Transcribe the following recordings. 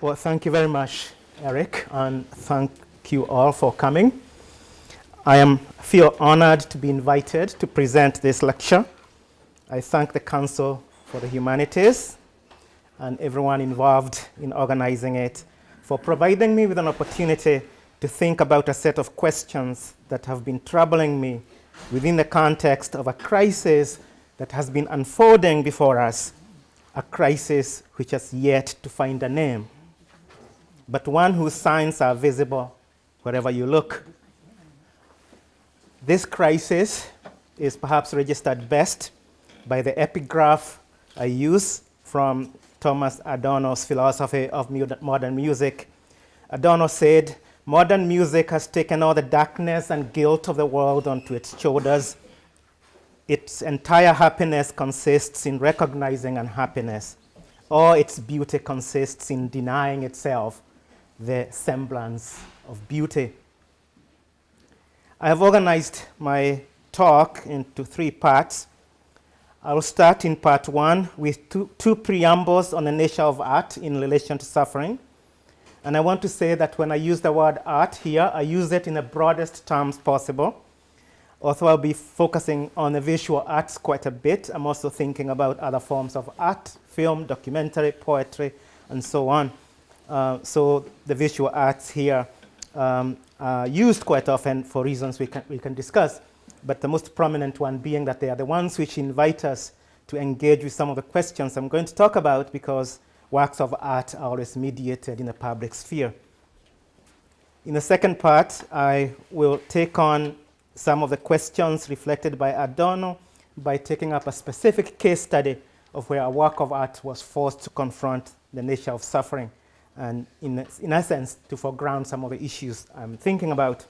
Well, thank you very much, Eric, and thank you all for coming. Feel honored to be invited to present this lecture. I thank the Council for the Humanities and everyone involved in organizing it for providing me with an opportunity to think about a set of questions that have been troubling me within the context of a crisis that has been unfolding before us, a crisis which has yet to find a name, but one whose signs are visible wherever you look. This crisis is perhaps registered best by the epigraph I use from Thomas Adorno's philosophy of modern music. Adorno said, "Modern music has taken all the darkness and guilt of the world onto its shoulders. Its entire happiness consists in recognizing unhappiness. All its beauty consists in denying itself the semblance of beauty." I have organized my talk into 3 parts. I will start in part 1 with two preambles on the nature of art in relation to suffering. And I want to say that when I use the word art here, I use it in the broadest terms possible. Although I'll be focusing on the visual arts quite a bit, I'm also thinking about other forms of art, film, documentary, poetry, and so on. So the visual arts here are used quite often for reasons we can discuss, but the most prominent one being that they are the ones which invite us to engage with some of the questions I'm going to talk about, because works of art are always mediated in the public sphere. In the second part, I will take on some of the questions reflected by Adorno by taking up a specific case study of where a work of art was forced to confront the nature of suffering, and in essence, to foreground some of the issues I'm thinking about.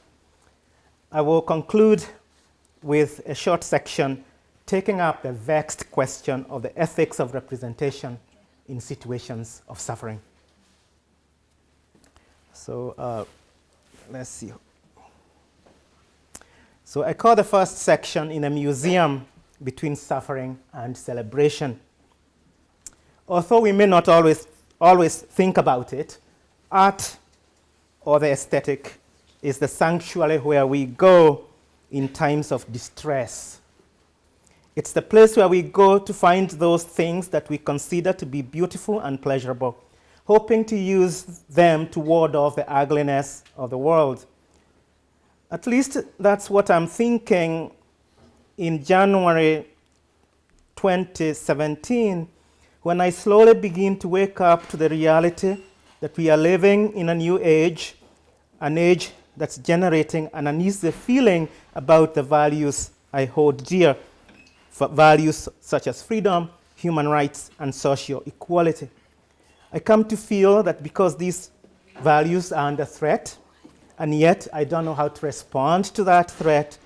I will conclude with a short section taking up the vexed question of the ethics of representation in situations of suffering. So let's see. So I call the first section "In a Museum Between Suffering and Celebration." Although we may not always think about it, art or the aesthetic is the sanctuary where we go in times of distress. It's the place where we go to find those things that we consider to be beautiful and pleasurable, hoping to use them to ward off the ugliness of the world. At least that's what I'm thinking in January 2017, when I slowly begin to wake up to the reality that we are living in a new age, an age that's generating an uneasy feeling about the values I hold dear, for values such as freedom, human rights, and social equality. I come to feel that because these values are under threat, and yet I don't know how to respond to that threat,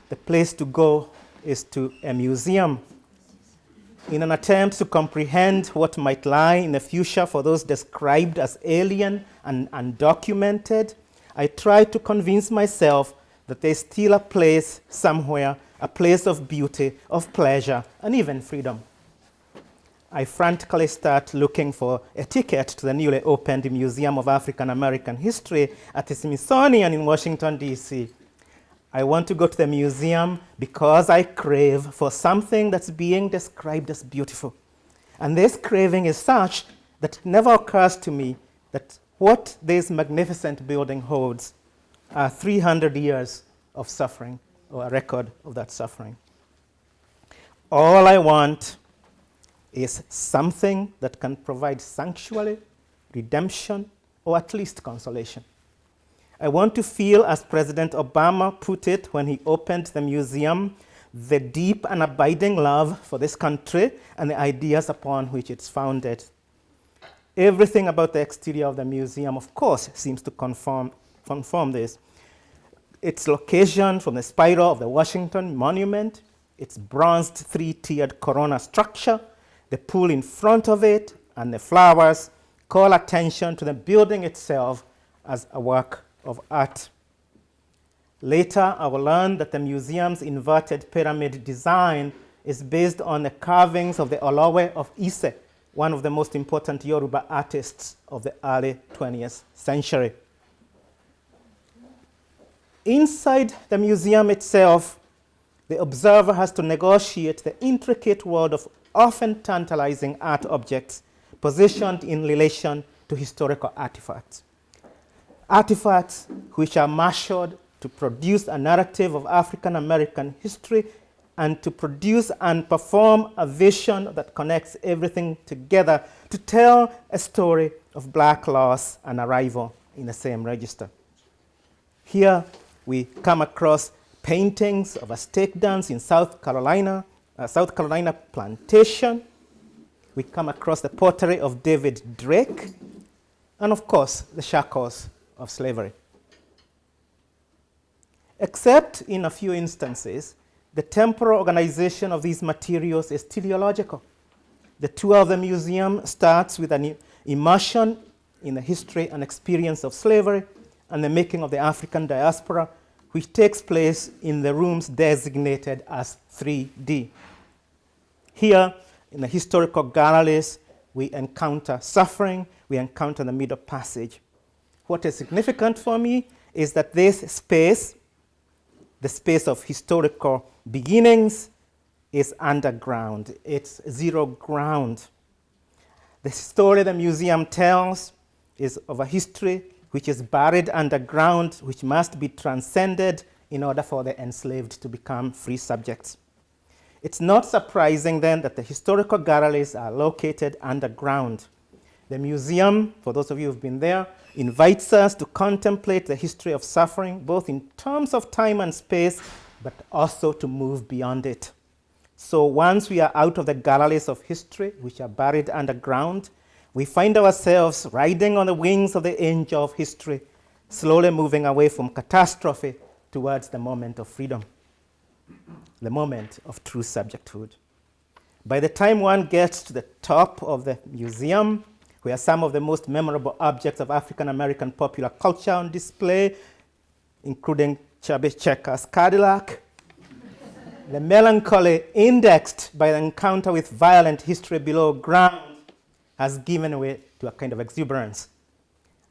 the place to go is to a museum. In an attempt to comprehend what might lie in the future for those described as alien and undocumented, I try to convince myself that there's still a place somewhere, a place of beauty, of pleasure, and even freedom. I frantically start looking for a ticket to the newly opened Museum of African American History at the Smithsonian in Washington, D.C. I want to go to the museum because I crave for something that's being described as beautiful. And this craving is such that it never occurs to me that what this magnificent building holds are 300 years of suffering, or a record of that suffering. All I want is something that can provide sanctuary, redemption, or at least consolation. I want to feel, as President Obama put it when he opened the museum, the deep and abiding love for this country and the ideas upon which it's founded. Everything about the exterior of the museum, of course, seems to confirm this. Its location from the spiral of the Washington Monument, its bronzed 3-tiered corona structure, the pool in front of it, and the flowers call attention to the building itself as a work of art. Later, I will learn that the museum's inverted pyramid design is based on the carvings of the Olowe of Ise, one of the most important Yoruba artists of the early 20th century. Inside the museum itself, the observer has to negotiate the intricate world of often tantalizing art objects positioned in relation to historical artifacts. Artifacts which are marshaled to produce a narrative of African American history and to produce and perform a vision that connects everything together to tell a story of black loss and arrival in the same register. Here we come across paintings of a stake dance in South Carolina plantation. We come across the pottery of David Drake, and of course, the shackles of slavery. Except in a few instances, the temporal organization of these materials is teleological. The tour of the museum starts with an immersion in the history and experience of slavery and the making of the African diaspora, which takes place in the rooms designated as 3D. Here, in the historical galleries, we encounter suffering, we encounter the Middle Passage. What is significant for me is that this space, the space of historical beginnings, is underground. It's zero ground. The story the museum tells is of a history which is buried underground, which must be transcended in order for the enslaved to become free subjects. It's not surprising then that the historical galleries are located underground. The museum, for those of you who've been there, invites us to contemplate the history of suffering, both in terms of time and space, but also to move beyond it. So once we are out of the galleries of history, which are buried underground, we find ourselves riding on the wings of the angel of history, slowly moving away from catastrophe towards the moment of freedom, the moment of true subjecthood. By the time one gets to the top of the museum, where some of the most memorable objects of African American popular culture on display, including Chubby Checker's Cadillac, the melancholy indexed by the encounter with violent history below ground has given way to a kind of exuberance.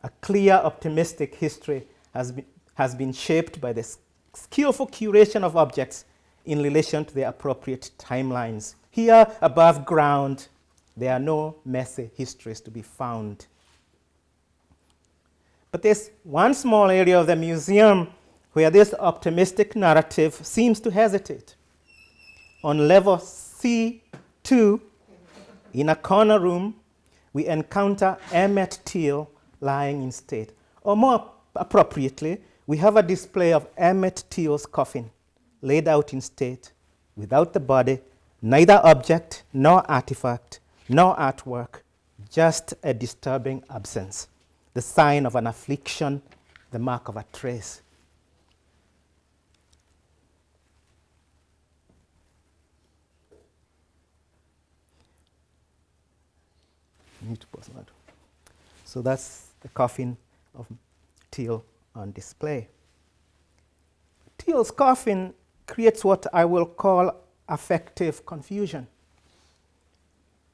A clear, optimistic history has been shaped by the skillful curation of objects in relation to their appropriate timelines. Here, above ground, there are no messy histories to be found. But there's one small area of the museum where this optimistic narrative seems to hesitate. On level C2, in a corner room, we encounter Emmett Till lying in state. Or more appropriately, we have a display of Emmett Till's coffin, laid out in state, without the body, neither object, nor artifact, nor artwork, just a disturbing absence, the sign of an affliction, the mark of a trace. So that's the coffin of Till on display. Till's coffin creates what I will call affective confusion.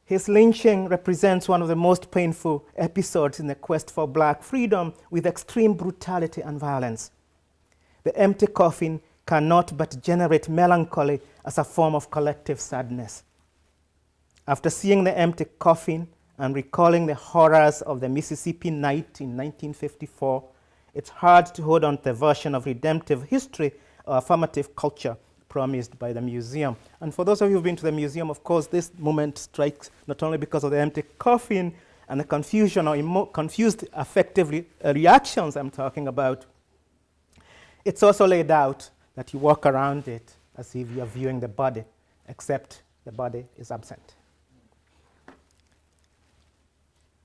His lynching represents one of the most painful episodes in the quest for black freedom, with extreme brutality and violence. The empty coffin cannot but generate melancholy as a form of collective sadness. After seeing the empty coffin and recalling the horrors of the Mississippi Night in 1954, it's hard to hold on to the version of redemptive history or affirmative culture promised by the museum. And for those of you who've been to the museum, of course, this moment strikes not only because of the empty coffin and the confusion or confused affective reactions I'm talking about. It's also laid out that you walk around it as if you're viewing the body, except the body is absent.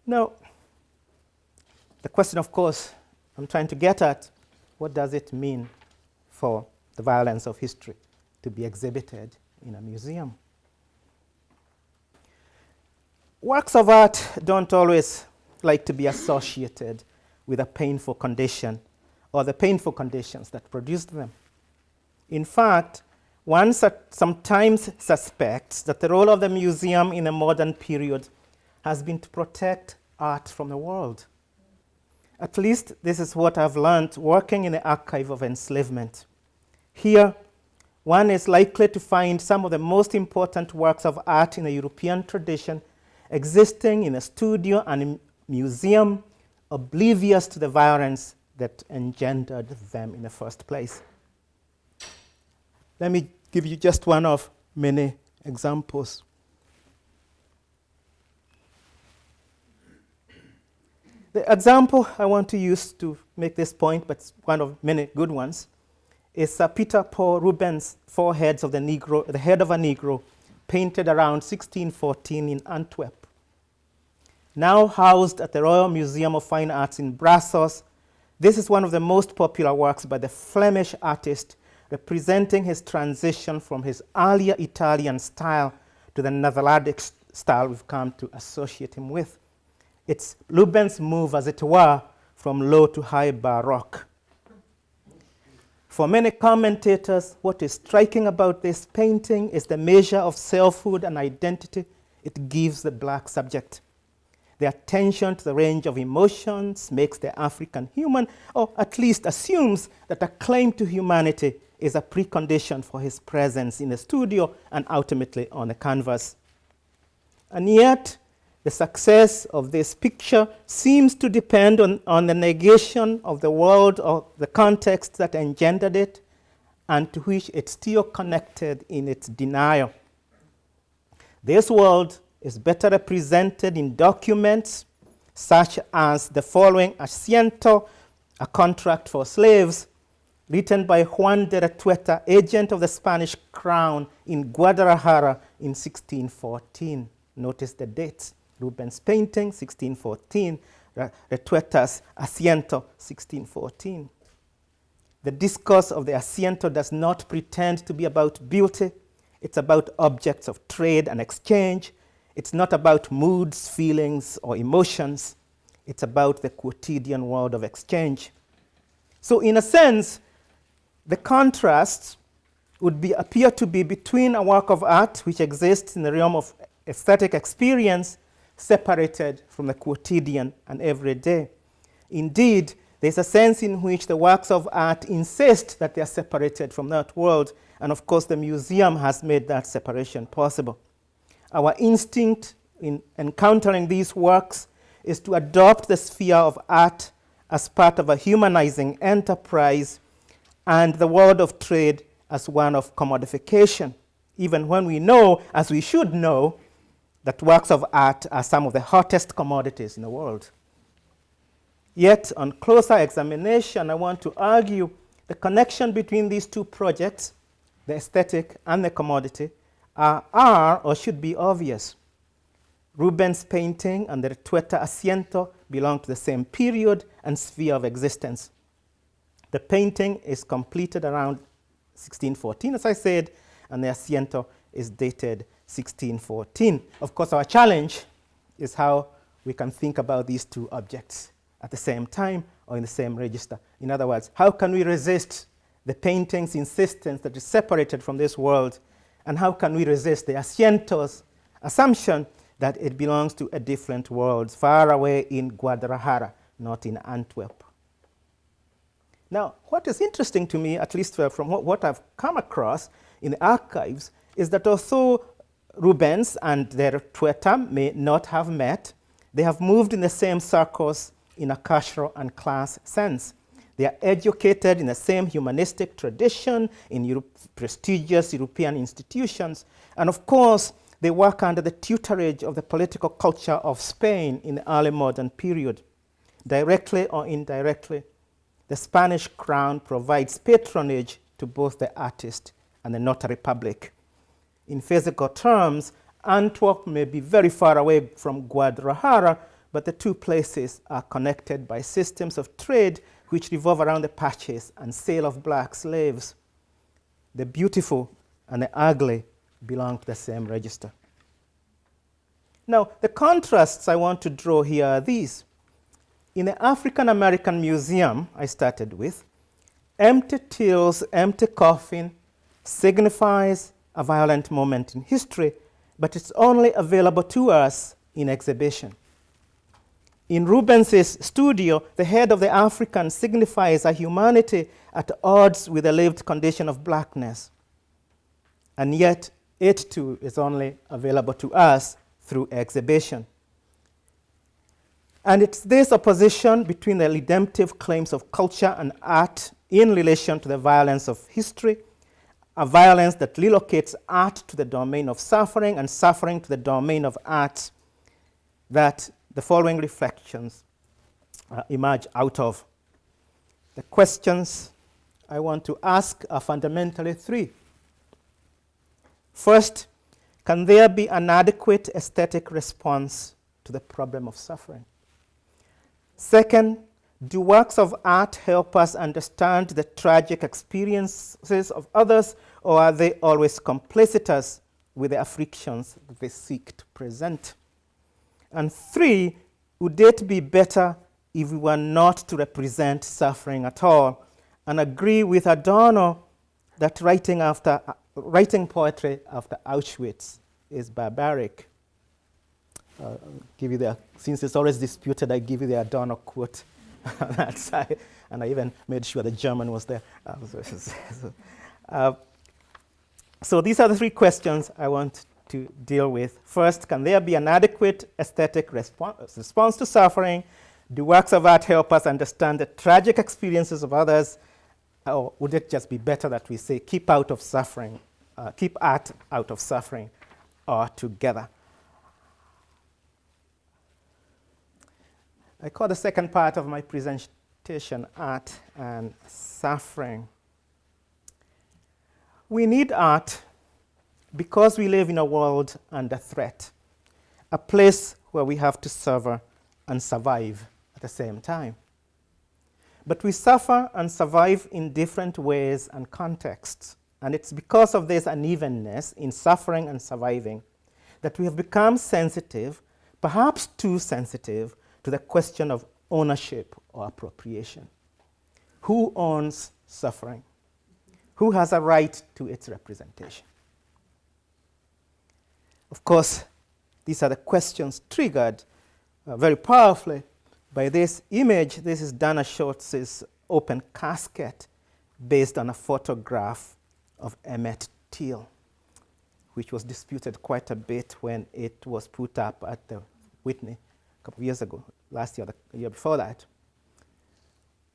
Now, the question, of course, I'm trying to get at, what does it mean for the violence of history to be exhibited in a museum? Works of art don't always like to be associated with a painful condition or the painful conditions that produced them. In fact, one sometimes suspects that the role of the museum in a modern period has been to protect art from the world. At least this is what I've learned working in the archive of enslavement. Here, one is likely to find some of the most important works of art in the European tradition existing in a studio and a museum, oblivious to the violence that engendered them in the first place. Let me give you just one of many examples. The example I want to use to make this point, but it's one of many good ones, is Peter Paul Rubens' Four Heads of the Negro, the head of a Negro, painted around 1614 in Antwerp. Now housed at the Royal Museum of Fine Arts in Brussels, this is one of the most popular works by the Flemish artist, representing his transition from his earlier Italian style to the Netherlandic style we've come to associate him with. It's Rubens' move, as it were, from low to high Baroque. For many commentators, what is striking about this painting is the measure of selfhood and identity it gives the black subject. The attention to the range of emotions makes the African human, or at least assumes that a claim to humanity is a precondition for his presence in the studio and ultimately on the canvas. And yet, the success of this picture seems to depend on the negation of the world or the context that engendered it and to which it's still connected in its denial. This world is better represented in documents such as the following Asiento, a contract for slaves, written by Juan de Retuerta, agent of the Spanish crown in Guadalajara in 1614. Notice the dates. Rubens' painting, 1614, Retuerta's Asiento, 1614. The discourse of the Asiento does not pretend to be about beauty. It's about objects of trade and exchange. It's not about moods, feelings, or emotions. It's about the quotidian world of exchange. So in a sense, the contrast would appear to be between a work of art which exists in the realm of aesthetic experience separated from the quotidian and everyday. Indeed, there's a sense in which the works of art insist that they are separated from that world, and of course the museum has made that separation possible. Our instinct in encountering these works is to adopt the sphere of art as part of a humanizing enterprise and the world of trade as one of commodification, even when we know, as we should know, that works of art are some of the hottest commodities in the world. Yet, on closer examination, I want to argue the connection between these two projects, the aesthetic and the commodity, are or should be obvious. Rubens' painting and the Retuerta Asiento belong to the same period and sphere of existence. The painting is completed around 1614, as I said, and the Asiento is dated 1614. Of course, our challenge is how we can think about these two objects at the same time or in the same register. In other words, how can we resist the painting's insistence that is separated from this world, and how can we resist the Asiento's assumption that it belongs to a different world, far away in Guadalajara, not in Antwerp. Now, what is interesting to me, at least from what I've come across in the archives, is that although Rubens and the Retuerta may not have met, they have moved in the same circles in a cultural and class sense. They are educated in the same humanistic tradition, in prestigious European institutions, and of course, they work under the tutorage of the political culture of Spain in the early modern period. Directly or indirectly, the Spanish crown provides patronage to both the artist and the notary public. In physical terms, Antwerp may be very far away from Guadalajara, but the two places are connected by systems of trade which revolve around the purchase and sale of black slaves. The beautiful and the ugly belong to the same register. Now, the contrasts I want to draw here are these. In the African American Museum I started with, empty tills, empty coffin signifies a violent moment in history, but it's only available to us in exhibition. In Rubens's studio, the head of the African signifies a humanity at odds with the lived condition of blackness. And yet, it too is only available to us through exhibition. And it's this opposition between the redemptive claims of culture and art in relation to the violence of history, a violence that relocates art to the domain of suffering and suffering to the domain of art, that the following reflections emerge out of. The questions I want to ask are fundamentally three. First, can there be an adequate aesthetic response to the problem of suffering? Second, do works of art help us understand the tragic experiences of others, or are they always complicitous with the afflictions that they seek to present? And three, would it be better if we were not to represent suffering at all, and agree with Adorno that writing poetry after Auschwitz is barbaric? Give you since it's always disputed, I give you the Adorno quote on that side, and I even made sure the German was there. So these are the three questions I want to deal with. First, can there be an adequate aesthetic response to suffering? Do works of art help us understand the tragic experiences of others? Or would it just be better that we say, keep art out of suffering altogether? I call the second part of my presentation Art and Suffering. We need art because we live in a world under threat, a place where we have to suffer and survive at the same time. But we suffer and survive in different ways and contexts, and it's because of this unevenness in suffering and surviving that we have become sensitive, perhaps too sensitive, to the question of ownership or appropriation. Who owns suffering? Who has a right to its representation? Of course, these are the questions triggered very powerfully by this image. This is Dana Schultz's open casket based on a photograph of Emmett Till, which was disputed quite a bit when it was put up at the Whitney a couple of years ago, last year, the year before that.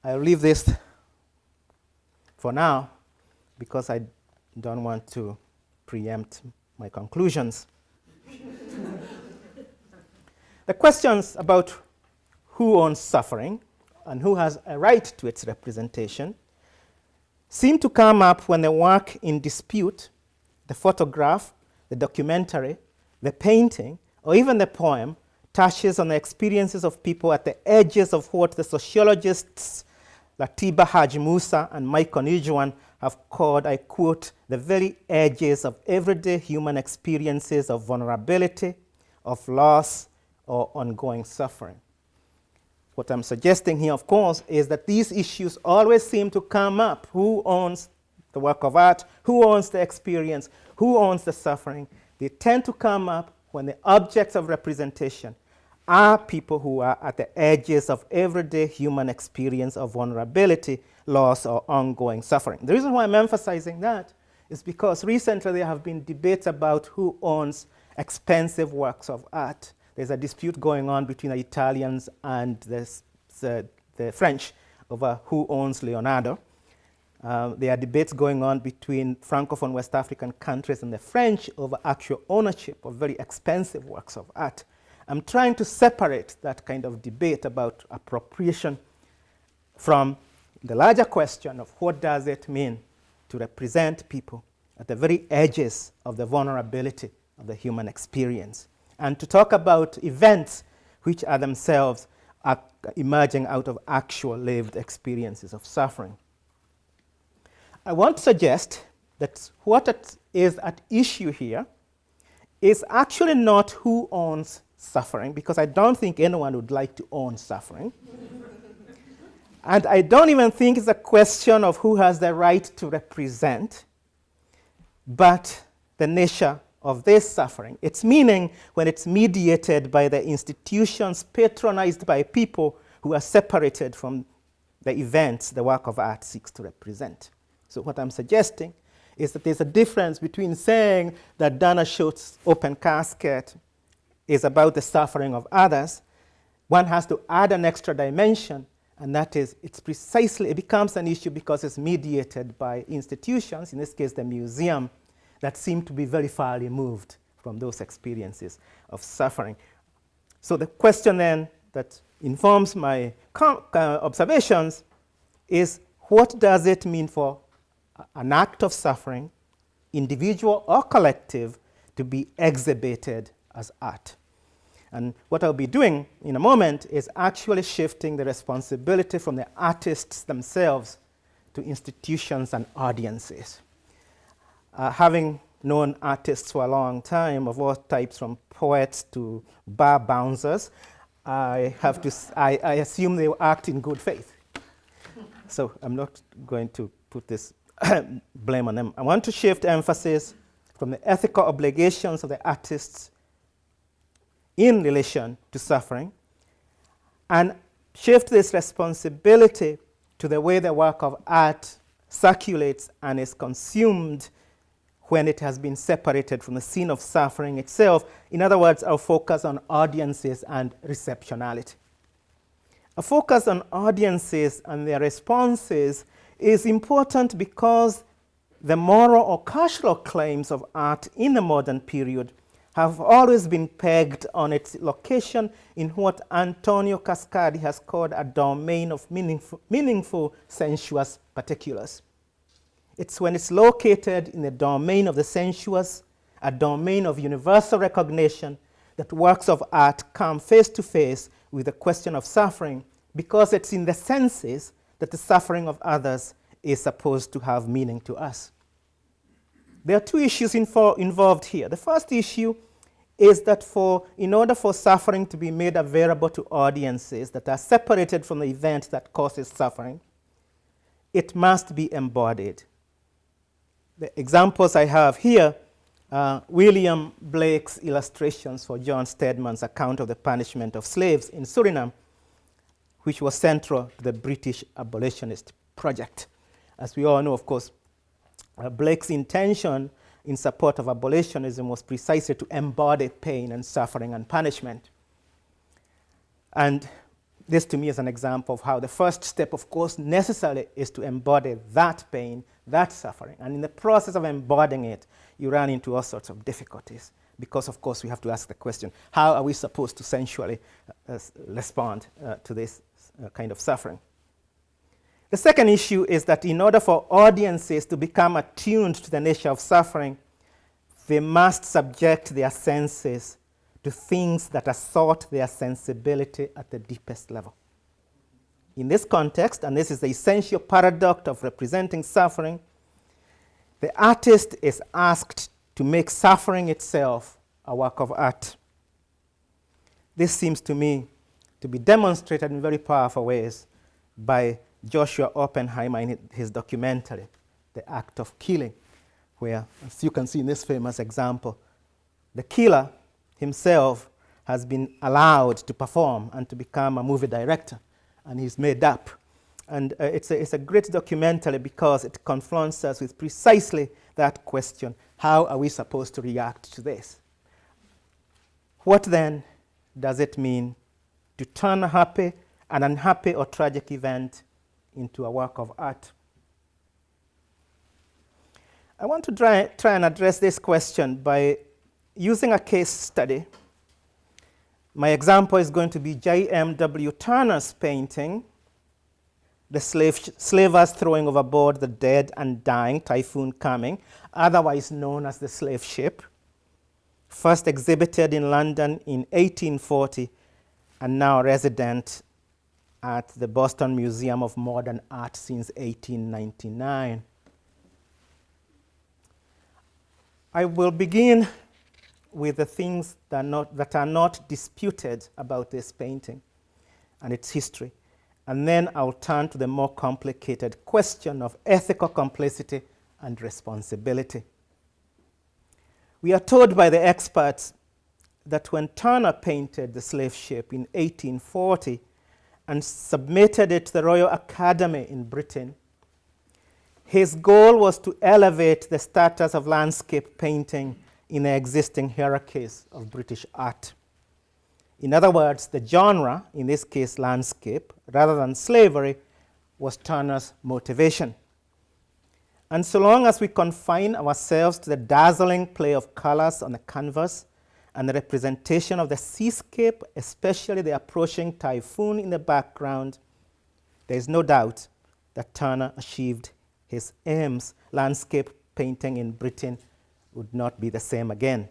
I'll leave this for now because I don't want to preempt my conclusions. The questions about who owns suffering and who has a right to its representation seem to come up when the work in dispute, the photograph, the documentary, the painting, or even the poem, touches on the experiences of people at the edges of what the sociologists Latiba Haji Musa and Mike Onijuan have called, I quote, the very edges of everyday human experiences of vulnerability, of loss, or ongoing suffering. What I'm suggesting here, of course, is that these issues always seem to come up. Who owns the work of art? Who owns the experience? Who owns the suffering? They tend to come up when the objects of representation are people who are at the edges of everyday human experience of vulnerability, loss, or ongoing suffering. The reason why I'm emphasizing that is because recently there have been debates about who owns expensive works of art. There's a dispute going on between the Italians and the French over who owns Leonardo. There are debates going on between Francophone West African countries and the French over actual ownership of very expensive works of art. I'm trying to separate that kind of debate about appropriation from the larger question of what does it mean to represent people at the very edges of the vulnerability of the human experience, and to talk about events which are themselves emerging out of actual lived experiences of suffering. I want to suggest that what is at issue here is actually not who owns suffering, because I don't think anyone would like to own suffering. And I don't even think it's a question of who has the right to represent, but the nature of this suffering, its meaning when it's mediated by the institutions patronized by people who are separated from the events the work of art seeks to represent. So what I'm suggesting is that there's a difference between saying that Dana Schutz's Open Casket is about the suffering of others. One has to add an extra dimension, and that is it becomes an issue because it's mediated by institutions, in this case the museum, that seem to be very far removed from those experiences of suffering. So the question then that informs my observations is, what does it mean for an act of suffering, individual or collective, to be exhibited as art? And what I'll be doing in a moment is actually shifting the responsibility from the artists themselves to institutions and audiences. Having known artists for a long time, of all types, from poets to bar bouncers, I assume they act in good faith. So I'm not going to put this blame on them. I want to shift emphasis from the ethical obligations of the artists in relation to suffering and shift this responsibility to the way the work of art circulates and is consumed when it has been separated from the scene of suffering itself. In other words, our focus on audiences and receptionality. A focus on audiences and their responses is important because the moral or cultural claims of art in the modern period have always been pegged on its location in what Antonio Cascadi has called a domain of meaningful sensuous particulars. It's when it's located in the domain of the sensuous, a domain of universal recognition, that works of art come face to face with the question of suffering, because it's in the senses that the suffering of others is supposed to have meaning to us. There are two issues involved here. The first issue is that in order for suffering to be made available to audiences that are separated from the event that causes suffering, it must be embodied. The examples I have here are William Blake's illustrations for John Stedman's account of the punishment of slaves in Suriname, which was central to the British abolitionist project. As we all know, of course, Blake's intention in support of abolitionism was precisely to embody pain and suffering and punishment. And this, to me, is an example of how the first step, of course, necessarily is to embody that pain, that suffering. And in the process of embodying it, you run into all sorts of difficulties because, of course, we have to ask the question, how are we supposed to sensually respond to this kind of suffering? The second issue is that in order for audiences to become attuned to the nature of suffering, they must subject their senses to things that assault their sensibility at the deepest level. In this context, and this is the essential paradox of representing suffering, the artist is asked to make suffering itself a work of art. This seems to me to be demonstrated in very powerful ways by Joshua Oppenheimer in his documentary, The Act of Killing, where, as you can see in this famous example, the killer himself has been allowed to perform and to become a movie director, and he's made up. And it's a great documentary because it confronts us with precisely that question: how are we supposed to react to this? What then does it mean to turn an unhappy or tragic event into a work of art? I want to try and address this question by using a case study. My example is going to be J.M.W. Turner's painting, The Slavers Throwing Overboard the Dead and Dying, Typhoon Coming, otherwise known as The Slave Ship, first exhibited in London in 1840 and now resident at the Boston Museum of Modern Art since 1899. I will begin with the things that are not disputed about this painting and its history. And then I'll turn to the more complicated question of ethical complicity and responsibility. We are told by the experts that when Turner painted the slave ship in 1840 and submitted it to the Royal Academy in Britain, his goal was to elevate the status of landscape painting in the existing hierarchies of British art. In other words, the genre, in this case landscape, rather than slavery, was Turner's motivation. And so long as we confine ourselves to the dazzling play of colors on the canvas and the representation of the seascape, especially the approaching typhoon in the background, there is no doubt that Turner achieved his aims. Landscape painting in Britain would not be the same again.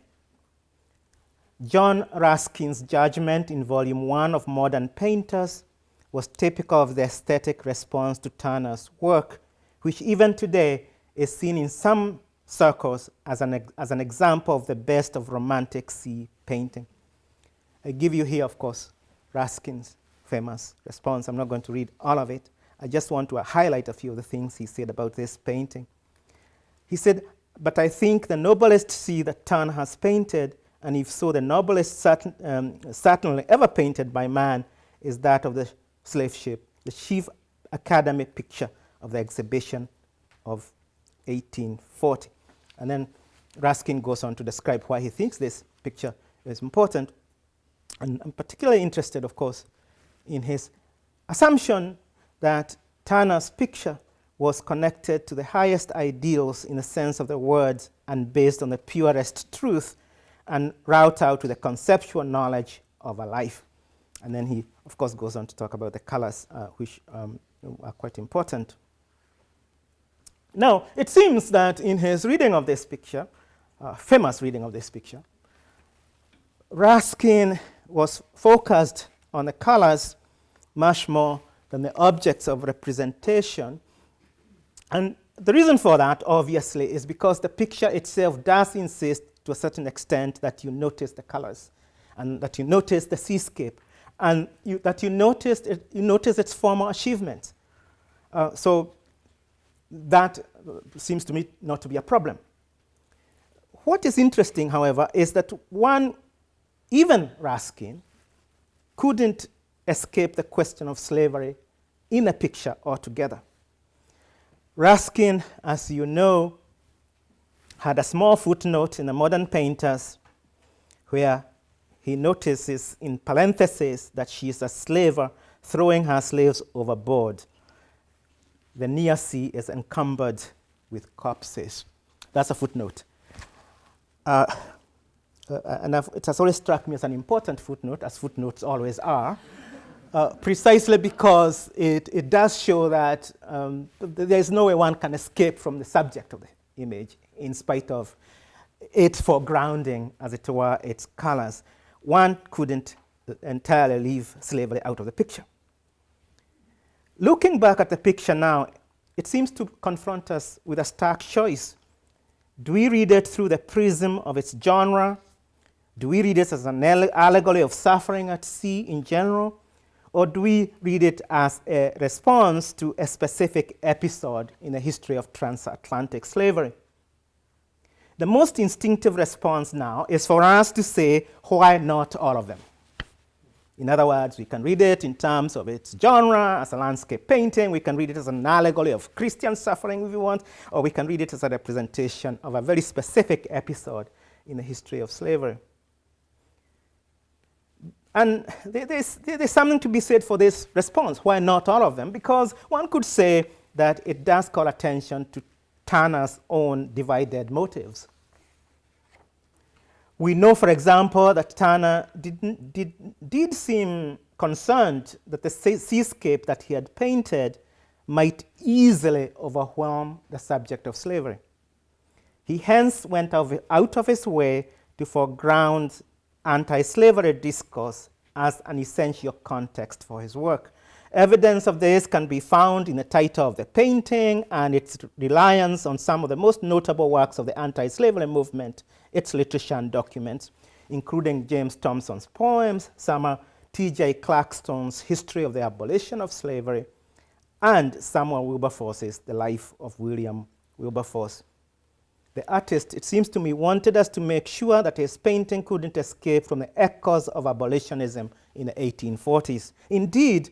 John Ruskin's judgment in Volume 1 of Modern Painters was typical of the aesthetic response to Turner's work, which even today is seen in some circles as an example of the best of Romantic sea painting. I give you here, of course, Ruskin's famous response. I'm not going to read all of it. I just want to highlight a few of the things he said about this painting. He said, "But I think the noblest sea that Turner has painted, and if so, the noblest certainly ever painted by man, is that of the slave ship, the chief academy picture of the exhibition of 1840. And then Ruskin goes on to describe why he thinks this picture is important. And I'm particularly interested, of course, in his assumption that Turner's picture was connected to the highest ideals in the sense of the word and based on the purest truth and route out to the conceptual knowledge of a life. And then he, of course, goes on to talk about the colors, which are quite important. Now, it seems that in his reading of this picture, famous reading of this picture, Ruskin was focused on the colors much more than the objects of representation. And the reason for that, obviously, is because the picture itself does insist to a certain extent that you notice the colors and that you notice the seascape and that you notice its former achievements. So that seems to me not to be a problem. What is interesting, however, is that even Ruskin, couldn't escape the question of slavery in a picture altogether. Ruskin, as you know, had a small footnote in the Modern Painters where he notices in parentheses that she is a slaver throwing her slaves overboard. The near sea is encumbered with corpses. That's a footnote. And it has always struck me as an important footnote, as footnotes always are, precisely because it does show that there is no way one can escape from the subject of the image, in spite of its foregrounding, as it were, its colors. One couldn't entirely leave slavery out of the picture. Looking back at the picture now, it seems to confront us with a stark choice. Do we read it through the prism of its genre? Do we read it as an allegory of suffering at sea in general? Or do we read it as a response to a specific episode in the history of transatlantic slavery? The most instinctive response now is for us to say, why not all of them? In other words, we can read it in terms of its genre, as a landscape painting. We can read it as an allegory of Christian suffering, if you want, or we can read it as a representation of a very specific episode in the history of slavery. And there's something to be said for this response. Why not all of them? Because one could say that it does call attention to Turner's own divided motives. We know, for example, that Turner did seem concerned that the seascape that he had painted might easily overwhelm the subject of slavery. He hence went out of his way to foreground anti-slavery discourse as an essential context for his work. Evidence of this can be found in the title of the painting and its reliance on some of the most notable works of the anti-slavery movement, its literature and documents, including James Thompson's poems, Sumner T.J. Clarkston's History of the Abolition of Slavery, and Samuel Wilberforce's The Life of William Wilberforce. The artist, it seems to me, wanted us to make sure that his painting couldn't escape from the echoes of abolitionism in the 1840s. Indeed,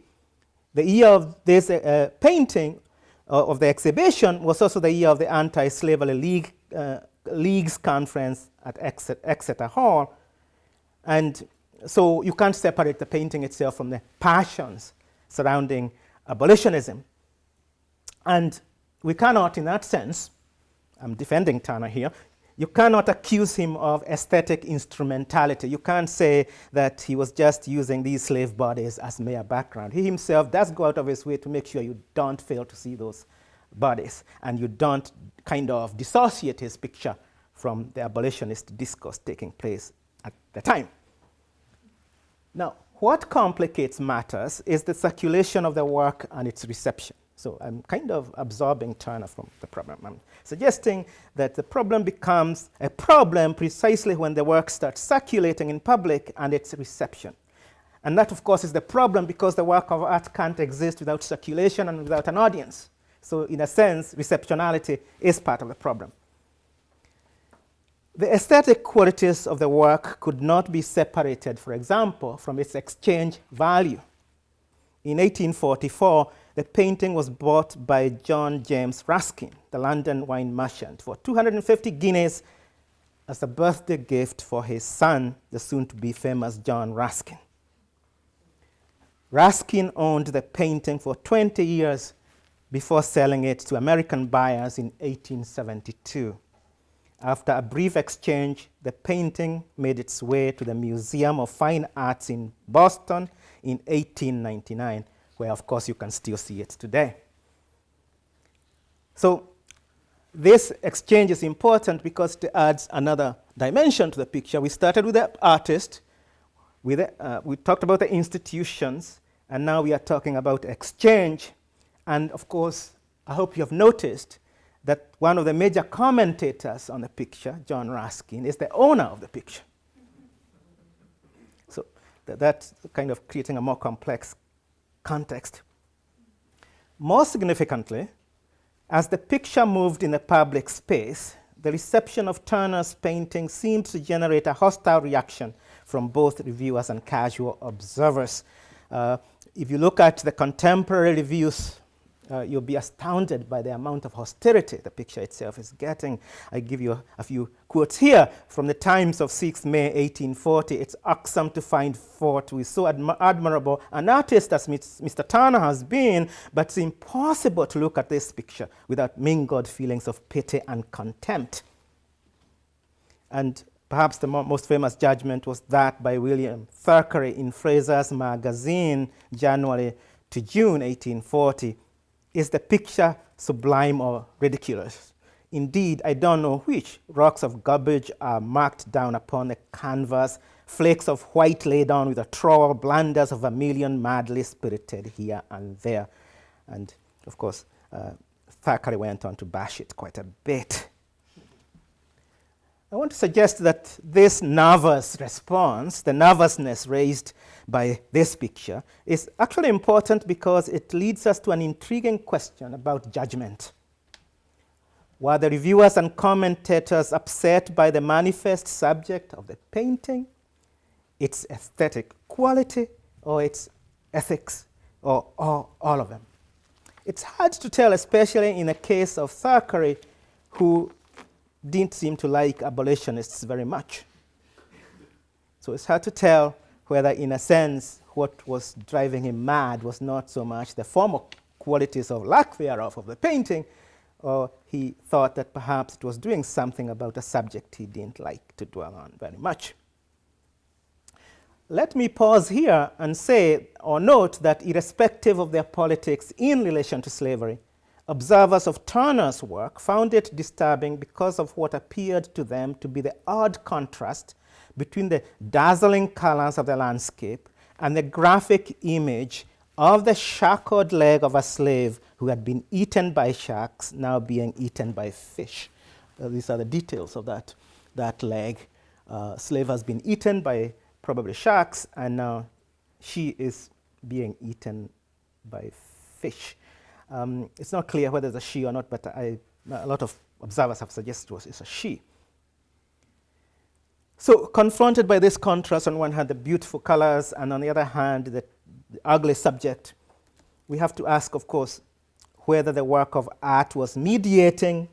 the year of this painting, of the exhibition, was also the year of the Anti-Slavery League's conference at Exeter Hall. And so you can't separate the painting itself from the passions surrounding abolitionism. And we cannot, in that sense, I'm defending Turner here, you cannot accuse him of aesthetic instrumentality. You can't say that he was just using these slave bodies as mere background. He himself does go out of his way to make sure you don't fail to see those bodies and you don't kind of dissociate his picture from the abolitionist discourse taking place at the time. Now, what complicates matters is the circulation of the work and its reception. So I'm kind of absorbing Turner from the problem. I'm suggesting that the problem becomes a problem precisely when the work starts circulating in public and its reception. And that, of course, is the problem because the work of art can't exist without circulation and without an audience. So in a sense, receptionality is part of the problem. The aesthetic qualities of the work could not be separated, for example, from its exchange value. In 1844, the painting was bought by John James Ruskin, the London wine merchant, for 250 guineas as a birthday gift for his son, the soon-to-be famous John Ruskin. Ruskin owned the painting for 20 years before selling it to American buyers in 1872. After a brief exchange, the painting made its way to the Museum of Fine Arts in Boston in 1899, where, of course, you can still see it today. So this exchange is important because it adds another dimension to the picture. We started with the artist, we talked about the institutions, and now we are talking about exchange. And, of course, I hope you have noticed that one of the major commentators on the picture, John Ruskin, is the owner of the picture. So that's kind of creating a more complex context. More significantly, as the picture moved in the public space, the reception of Turner's painting seemed to generate a hostile reaction from both reviewers and casual observers. If you look at the contemporary reviews, you'll be astounded by the amount of hostility the picture itself is getting. I give you a few quotes here from the Times of 6 May 1840. It's irksome to find fault with so admirable an artist as Mr. Turner has been, but it's impossible to look at this picture without mingled feelings of pity and contempt. And perhaps the most famous judgment was that by William Thackeray in Fraser's Magazine, January to June 1840. Is the picture sublime or ridiculous? Indeed, I don't know which. Rocks of garbage are marked down upon the canvas, flakes of white laid down with a trowel, blunders of vermilion madly spirited here and there. And, of course, Thackeray went on to bash it quite a bit. I want to suggest that this nervous response, the nervousness raised by this picture, is actually important because it leads us to an intriguing question about judgment. Were the reviewers and commentators upset by the manifest subject of the painting, its aesthetic quality, or its ethics, or all of them? It's hard to tell, especially in the case of Thackeray, who didn't seem to like abolitionists very much. So it's hard to tell whether, in a sense, what was driving him mad was not so much the formal qualities or lack thereof of the painting, or he thought that perhaps it was doing something about a subject he didn't like to dwell on very much. Let me pause here and say or note that irrespective of their politics in relation to slavery, observers of Turner's work found it disturbing because of what appeared to them to be the odd contrast between the dazzling colors of the landscape and the graphic image of the shackled leg of a slave who had been eaten by sharks, now being eaten by fish. These are the details of that leg. Slave has been eaten by probably sharks, and now she is being eaten by fish. It's not clear whether it's a she or not, but a lot of observers have suggested is a she. So confronted by this contrast, on one hand the beautiful colors, and on the other hand the ugly subject, we have to ask, of course, whether the work of art was mediating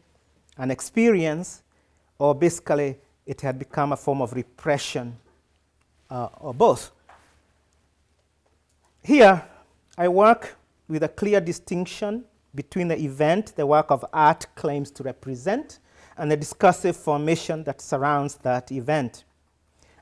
an experience, or basically it had become a form of repression, or both. Here, I work with a clear distinction between the event the work of art claims to represent and the discursive formation that surrounds that event.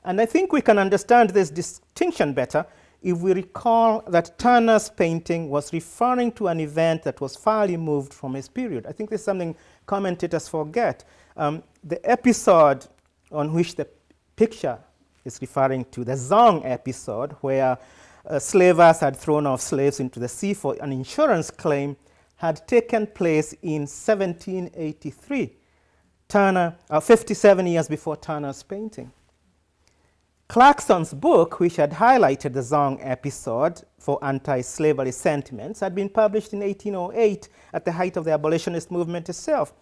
And I think we can understand this distinction better if we recall that Turner's painting was referring to an event that was far removed from his period. I think this is something commentators forget. The episode on which the picture is referring to, the Zong episode, where slavers had thrown off slaves into the sea for an insurance claim, had taken place in 1783, 57 years before Turner's painting. Clarkson's book, which had highlighted the Zong episode for anti-slavery sentiments, had been published in 1808 at the height of the abolitionist movement itself.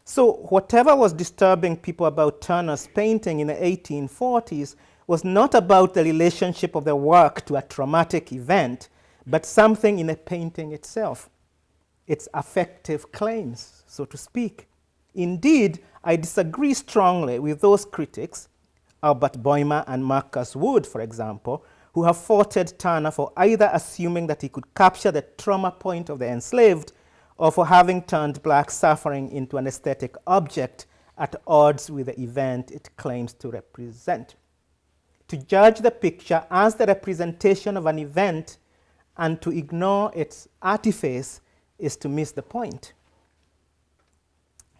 So whatever was disturbing people about Turner's painting in the 1840s was not about the relationship of the work to a traumatic event, but something in the painting itself, its affective claims, so to speak. Indeed, I disagree strongly with those critics, Albert Boehmer and Marcus Wood, for example, who have faulted Turner for either assuming that he could capture the trauma point of the enslaved, or for having turned black suffering into an aesthetic object at odds with the event it claims to represent. To judge the picture as the representation of an event and to ignore its artifice is to miss the point.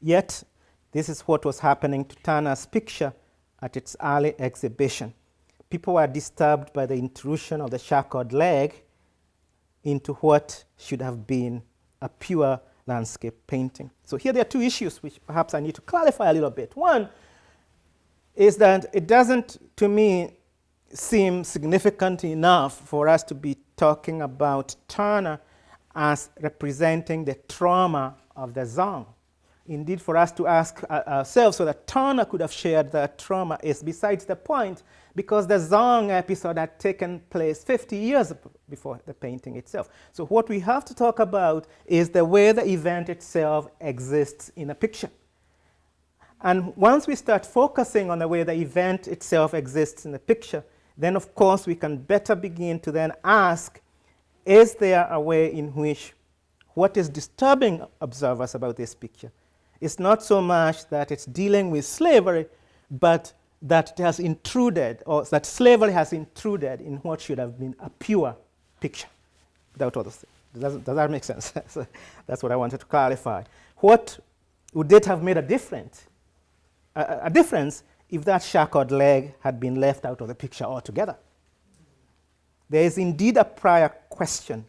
Yet, this is what was happening to Turner's picture at its early exhibition. People were disturbed by the intrusion of the shackled leg into what should have been a pure landscape painting. So here there are two issues which perhaps I need to clarify a little bit. One is that it doesn't, to me, seem significant enough for us to be talking about Turner as representing the trauma of the Zong. Indeed, for us to ask ourselves whether Turner could have shared that trauma is besides the point, because the Zong episode had taken place 50 years before the painting itself. So what we have to talk about is the way the event itself exists in a picture. And once we start focusing on the way the event itself exists in the picture, then of course we can better begin to then ask, is there a way in which what is disturbing observers about this picture is not so much that it's dealing with slavery, but that it has intruded, or that slavery has intruded in what should have been a pure picture, without all those things. Does that make sense? So that's what I wanted to clarify. What would it have made a difference if that shackled leg had been left out of the picture altogether? There is indeed a prior question.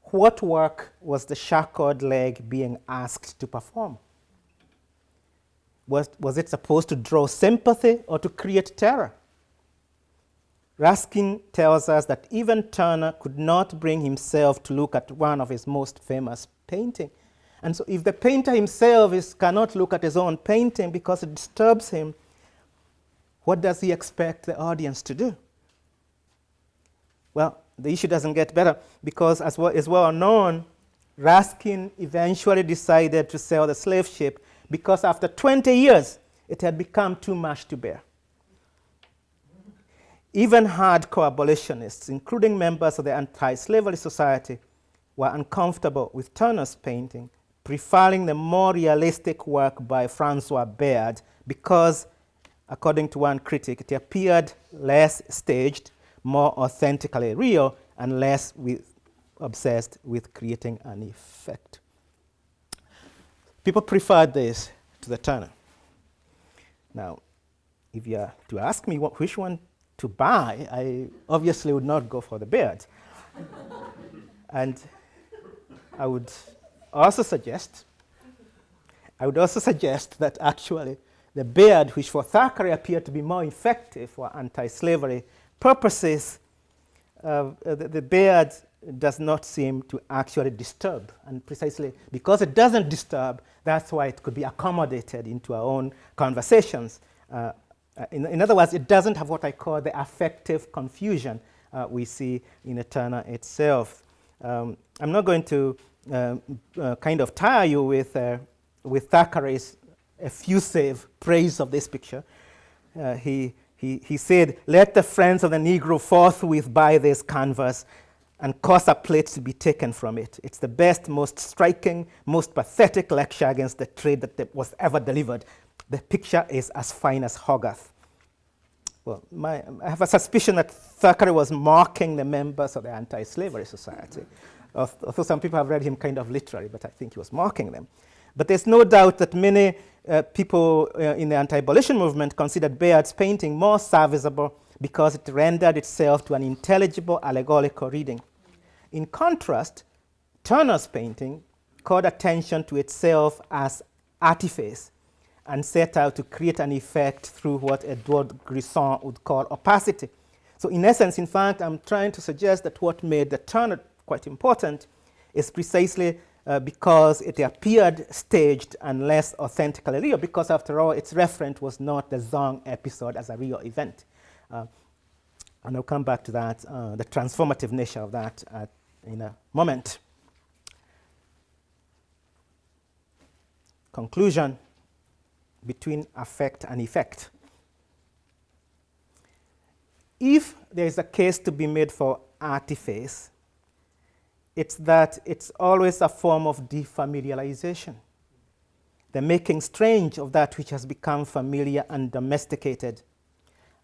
What work was the shackled leg being asked to perform? Was it supposed to draw sympathy or to create terror? Ruskin tells us that even Turner could not bring himself to look at one of his most famous paintings. And so if the painter himself cannot look at his own painting because it disturbs him, what does he expect the audience to do? Well, the issue doesn't get better because, as is well known, Ruskin eventually decided to sell the slave ship because after 20 years, it had become too much to bear. Even hardcore abolitionists, including members of the Anti-Slavery Society, were uncomfortable with Turner's painting, preferring the more realistic work by Francois Baird because, according to one critic, it appeared less staged, more authentically real, and less obsessed with creating an effect. People preferred this to the Turner. Now, if you are to ask me which one to buy, I obviously would not go for the Baird. And I would also suggest that actually the Baird, which for Thackeray appeared to be more effective for anti-slavery purposes, the Baird does not seem to actually disturb. And precisely because it doesn't disturb, that's why it could be accommodated into our own conversations. In other words, it doesn't have what I call the affective confusion we see in Turner itself. I'm not going to kind of tire you with Thackeray's effusive praise of this picture. He said, "Let the friends of the Negro forthwith buy this canvas and cause a plate to be taken from it. It's the best, most striking, most pathetic lecture against the trade that was ever delivered. The picture is as fine as Hogarth." Well, I have a suspicion that Thackeray was mocking the members of the Anti-Slavery Society. Although some people have read him kind of literally, but I think he was mocking them. But there's no doubt that many people in the anti-abolition movement considered Bayard's painting more serviceable because it rendered itself to an intelligible allegorical reading. In contrast, Turner's painting called attention to itself as artifice and set out to create an effect through what Edouard Grisson would call opacity. So in essence, in fact, I'm trying to suggest that what made the Turner quite important is precisely because it appeared staged and less authentically real, because after all, its referent was not the Zong episode as a real event. And I'll come back to that, the transformative nature of that in a moment. Conclusion between affect and effect. If there is a case to be made for artifice, it's that it's always a form of defamiliarization, the making strange of that which has become familiar and domesticated.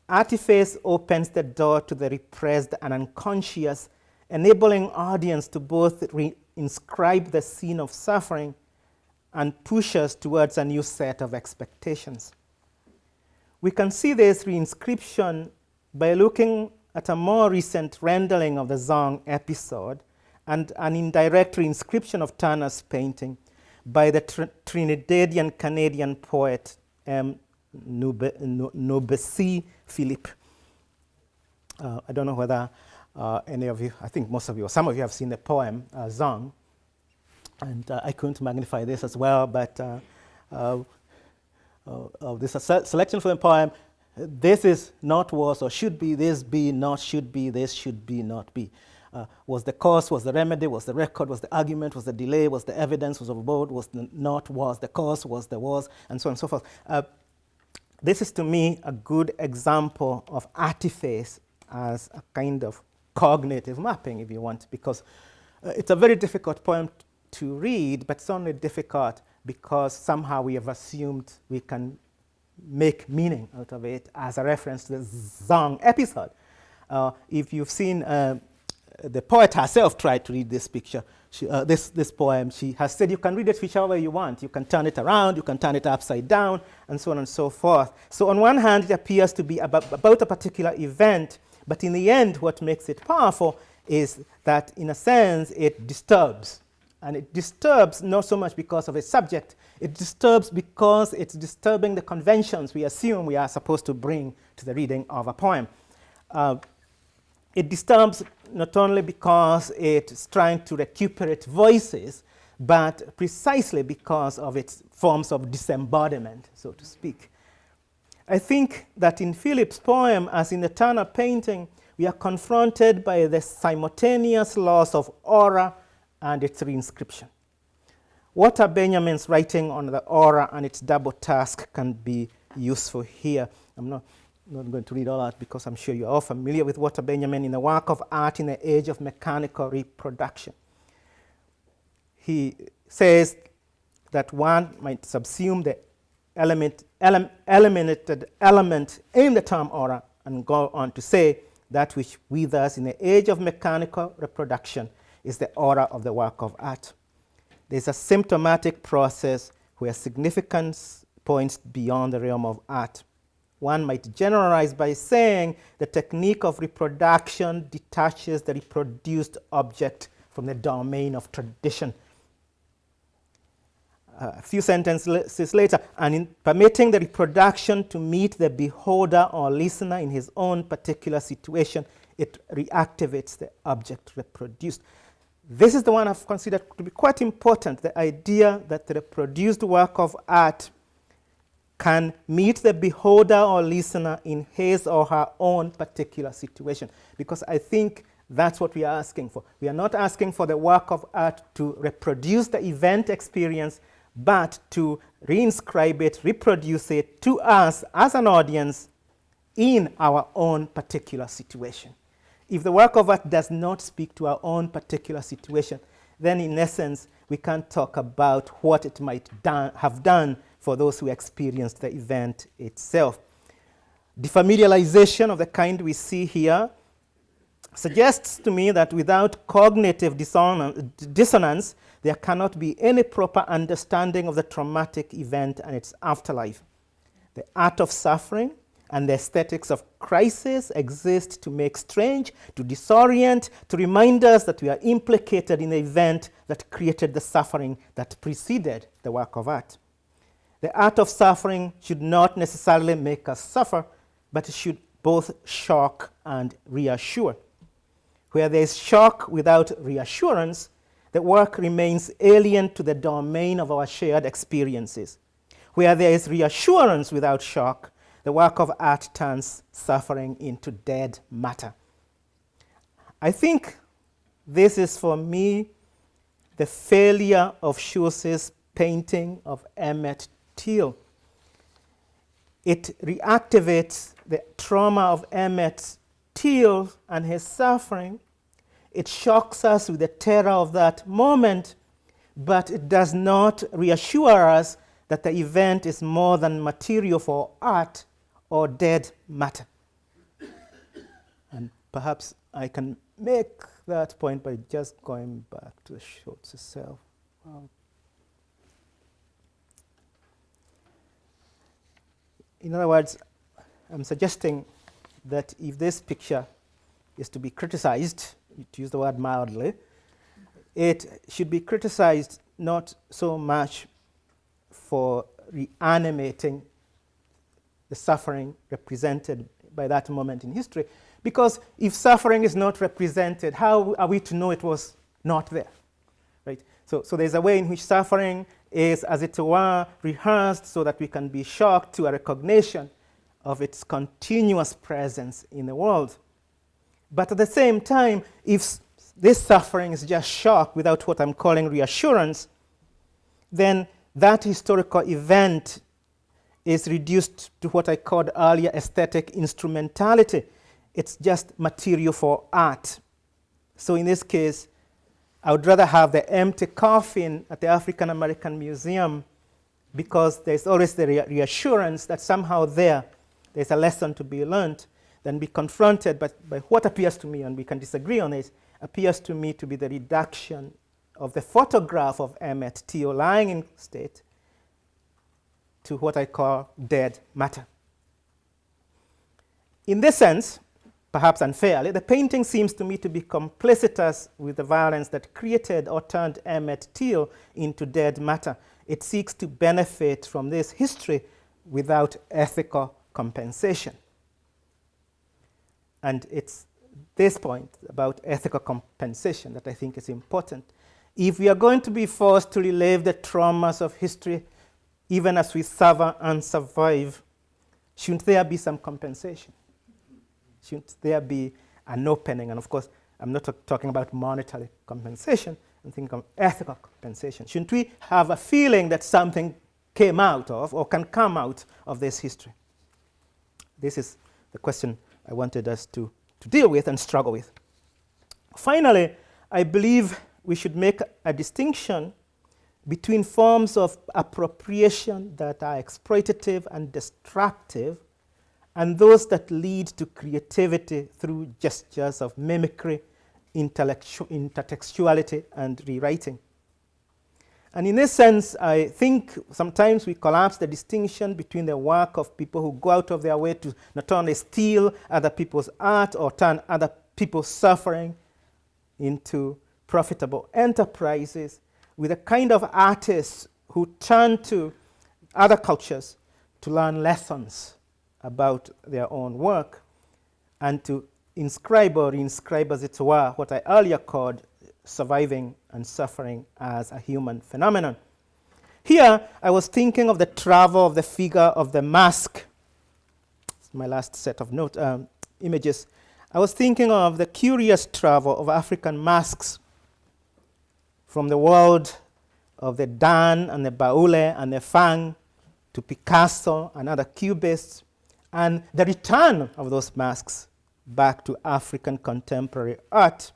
Artifice opens the door to the repressed and unconscious, enabling audience to both reinscribe the scene of suffering and push us towards a new set of expectations. We can see this reinscription by looking at a more recent rendering of the Zong episode and an indirect reinscription of Turner's painting by the Trinidadian Canadian poet M. Nobesi Philippe. I don't know whether any of you, I think most of you, or some of you have seen the poem Zong. And I couldn't magnify this as well, but this is a selection from the poem. This is not was or should be, this be not should be, this should be not be. Was the cause, was the remedy, was the record, was the argument, was the delay, was the evidence, was the board, was the not, was the cause, was the was, and so on and so forth. This is to me a good example of artifice as a kind of cognitive mapping, if you want, because it's a very difficult poem to read, but it's only difficult because somehow we have assumed we can make meaning out of it as a reference to the Zong episode. If you've seen the poet herself tried to read this picture, this poem, she has said you can read it whichever way you want. You can turn it around, you can turn it upside down, and so on and so forth. So on one hand, it appears to be about a particular event, but in the end, what makes it powerful is that, in a sense, it disturbs. And it disturbs not so much because of its subject, it disturbs because it's disturbing the conventions we assume we are supposed to bring to the reading of a poem. It disturbs not only because it's trying to recuperate voices, but precisely because of its forms of disembodiment, so to speak. I think that in Philip's poem, as in the Turner painting, we are confronted by the simultaneous loss of aura and its reinscription. Walter Benjamin's writing on the aura and its double task can be useful here. I'm not going to read all that because I'm sure you're all familiar with Walter Benjamin in the work of art in the age of mechanical reproduction. He says that one might subsume the eliminated element in the term aura and go on to say that which withers in the age of mechanical reproduction is the aura of the work of art. There's a symptomatic process where significance points beyond the realm of art. One might generalize by saying the technique of reproduction detaches the reproduced object from the domain of tradition. a few sentences later, and in permitting the reproduction to meet the beholder or listener in his own particular situation, it reactivates the object reproduced. This is the one I've considered to be quite important, the idea that the reproduced work of art can meet the beholder or listener in his or her own particular situation. Because I think that's what we are asking for. We are not asking for the work of art to reproduce the event experience, but to reinscribe it, reproduce it to us as an audience in our own particular situation. If the work of art does not speak to our own particular situation, then in essence, we can't talk about what it might have done for those who experienced the event itself. Defamiliarization of the kind we see here suggests to me that without cognitive dissonance, there cannot be any proper understanding of the traumatic event and its afterlife. The art of suffering and the aesthetics of crisis exist to make strange, to disorient, to remind us that we are implicated in the event that created the suffering that preceded the work of art. The art of suffering should not necessarily make us suffer, but it should both shock and reassure. Where there is shock without reassurance, the work remains alien to the domain of our shared experiences. Where there is reassurance without shock, the work of art turns suffering into dead matter. I think this is, for me, the failure of Schuss's painting of Emmett Till. It reactivates the trauma of Emmett Till and his suffering. It shocks us with the terror of that moment, but it does not reassure us that the event is more than material for art or dead matter. And perhaps I can make that point by just going back to the shots itself. In other words, I'm suggesting that if this picture is to be criticized, to use the word mildly, it should be criticized not so much for reanimating the suffering represented by that moment in history, because if suffering is not represented, how are we to know it was not there, right? So there's a way in which suffering is, as it were, rehearsed so that we can be shocked to a recognition of its continuous presence in the world. But at the same time, if this suffering is just shock without what I'm calling reassurance, then that historical event is reduced to what I called earlier aesthetic instrumentality. It's just material for art. So in this case, I would rather have the empty coffin at the African American Museum, because there's always the reassurance that somehow there's a lesson to be learned, than be confronted by what appears to me, and we can disagree on it, appears to me to be the reduction of the photograph of Emmett Till lying in state to what I call dead matter. In this sense, perhaps unfairly, the painting seems to me to be complicitous with the violence that created or turned Emmett Till into dead matter. It seeks to benefit from this history without ethical compensation. And it's this point about ethical compensation that I think is important. If we are going to be forced to relive the traumas of history, even as we suffer and survive, shouldn't there be some compensation? Shouldn't there be an opening? And of course, I'm not talking about monetary compensation. I'm thinking of ethical compensation. Shouldn't we have a feeling that something came out of or can come out of this history? This is the question I wanted us to deal with and struggle with. Finally, I believe we should make a distinction between forms of appropriation that are exploitative and destructive, and those that lead to creativity through gestures of mimicry, intertextuality, and rewriting. And in this sense, I think sometimes we collapse the distinction between the work of people who go out of their way to not only steal other people's art or turn other people's suffering into profitable enterprises, with a kind of artists who turn to other cultures to learn lessons about their own work and to inscribe or reinscribe, as it were, what I earlier called surviving and suffering as a human phenomenon. Here, I was thinking of the travel of the figure of the mask. It's my last set of images. I was thinking of the curious travel of African masks from the world of the Dan and the Baule and the Fang to Picasso and other Cubists, and the return of those masks back to African contemporary art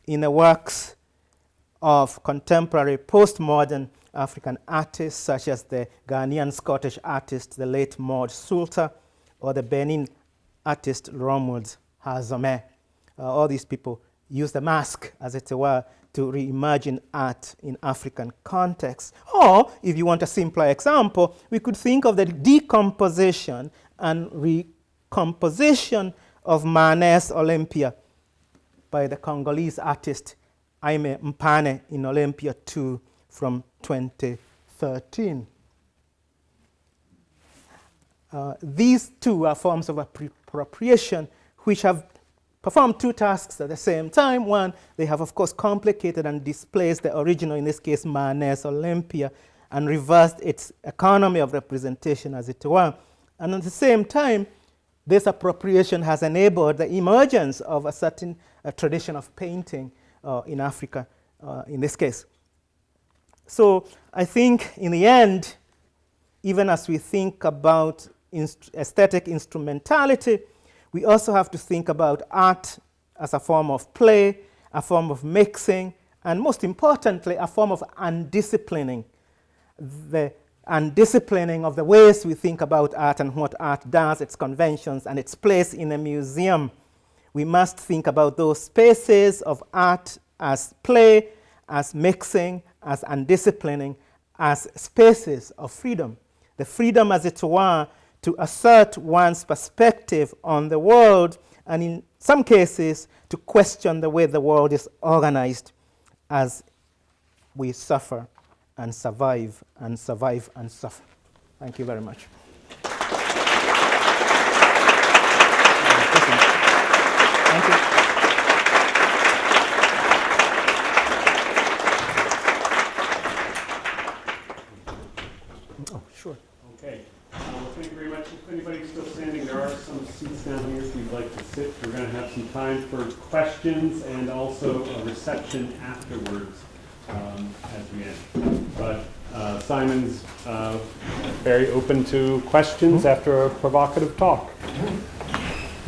in the works of contemporary postmodern African artists such as the Ghanaian Scottish artist, the late Maud Sulta, or the Benin artist Romuald Hazome. All these people use the mask, as it were, to reimagine art in African context. Or, if you want a simpler example, we could think of the decomposition and recomposition of Mané's Olympia by the Congolese artist Aimé Mpane in Olympia 2 from 2013. These two are forms of appropriation which have performed two tasks at the same time. One, they have, of course, complicated and displaced the original, in this case, Mané's Olympia, and reversed its economy of representation, as it were. And at the same time, this appropriation has enabled the emergence of a certain tradition of painting in Africa, in this case. So I think, in the end, even as we think about aesthetic instrumentality, we also have to think about art as a form of play, a form of mixing, and most importantly, a form of undisciplining. The undisciplining of the ways we think about art and what art does, its conventions, and its place in a museum. We must think about those spaces of art as play, as mixing, as undisciplining, as spaces of freedom. The freedom, as it were, to assert one's perspective on the world, and in some cases, to question the way the world is organized as we suffer and survive and survive and suffer. Thank you very much. Thank you. Oh, sure. Okay. Thank you very much. If anybody's still standing, there are some seats down here if you'd like to sit. We're going to have some time for questions and also a reception afterwards as we end. But Simon's very open to questions after a provocative talk.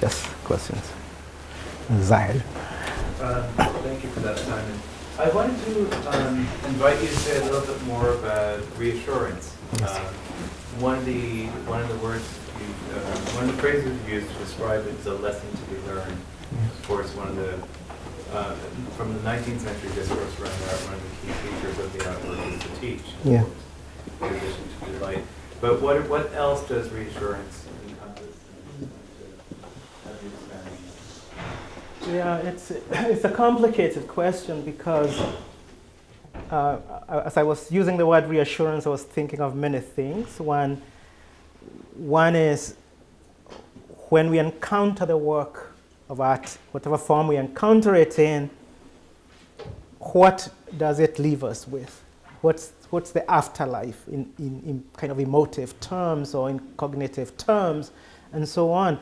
Yes, questions. Zahid. Thank you for that, Simon. I wanted to invite you to say a little bit more about reassurance. Yes. One of the words, one of the phrases you used to describe it is a lesson to be learned. Of course, one of the from the 19th century discourse around art, one of the key features of the art work is to teach. Yeah. In addition to delight. But what else does reassurance encompass? Have you expanded? Yeah, it's a complicated question because as I was using the word reassurance, I was thinking of many things. One is when we encounter the work of art, whatever form we encounter it in, what does it leave us with? What's the afterlife in kind of emotive terms or in cognitive terms, and so on?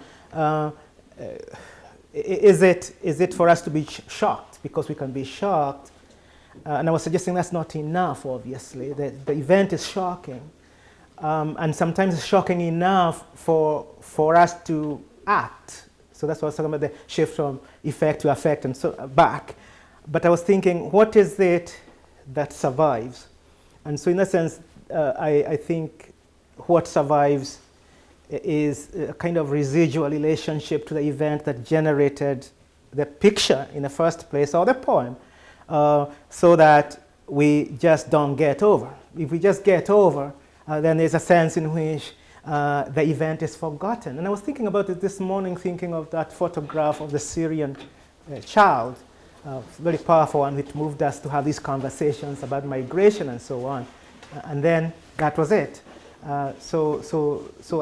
Is it for us to be shocked? Because we can be shocked. And I was suggesting that's not enough, obviously. The event is shocking. And sometimes it's shocking enough for us to act. So that's what I was talking about, the shift from effect to affect and so back. But I was thinking, what is it that survives? And so in a sense, I think what survives is a kind of residual relationship to the event that generated the picture in the first place, or the poem, so that we just don't get over. If we just get over, then there's a sense in which the event is forgotten. And I was thinking about it this morning, thinking of that photograph of the Syrian child, very powerful one, which moved us to have these conversations about migration and so on. And then that was it. So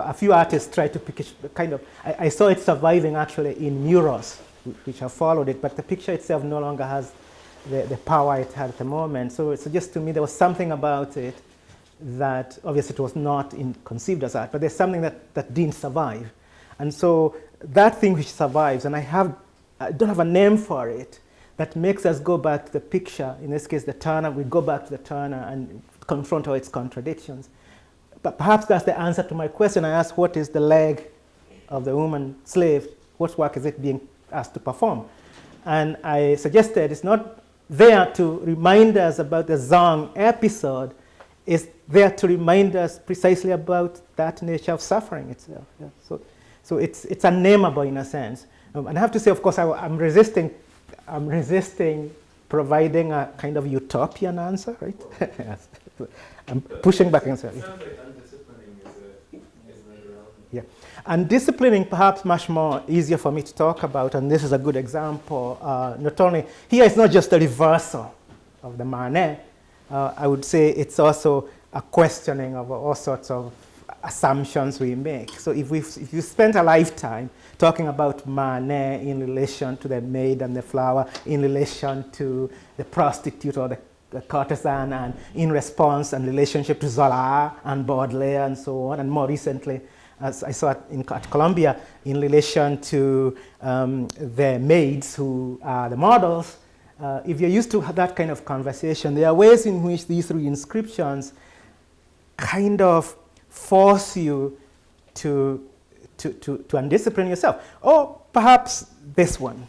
a few artists tried to pick it, kind of, I saw it surviving actually in murals, which have followed it, but the picture itself no longer has the power it had at the moment. So it suggests to me there was something about it that obviously it was not conceived as art, but there's something that didn't survive. And so that thing which survives, and I don't have a name for it, that makes us go back to the picture, in this case the Turner, we go back to the Turner and confront all its contradictions. But perhaps that's the answer to my question. I asked, what is the leg of the woman slave? What work is it being asked to perform? And I suggested it's not there to remind us about the Zong episode. It's there to remind us precisely about that nature of suffering itself. Yeah. So it's unnameable in a sense. And I have to say, of course, I'm resisting providing a kind of utopian answer, right? Yes. I'm pushing back and saying. It sounds like undisciplining is another element. Yeah. And disciplining, perhaps much more easier for me to talk about, and this is a good example. Not only, here it's not just a reversal of the Manet, I would say it's also a questioning of all sorts of assumptions we make. So if you spent a lifetime talking about Manet in relation to the maid and the flower, in relation to the prostitute or the courtesan, and in response and relationship to Zola and Baudelaire and so on, and more recently, as I saw at Columbia, in relation to the maids who are the models, if you're used to that kind of conversation, there are ways in which these three inscriptions kind of force you to undiscipline yourself. Or perhaps this one,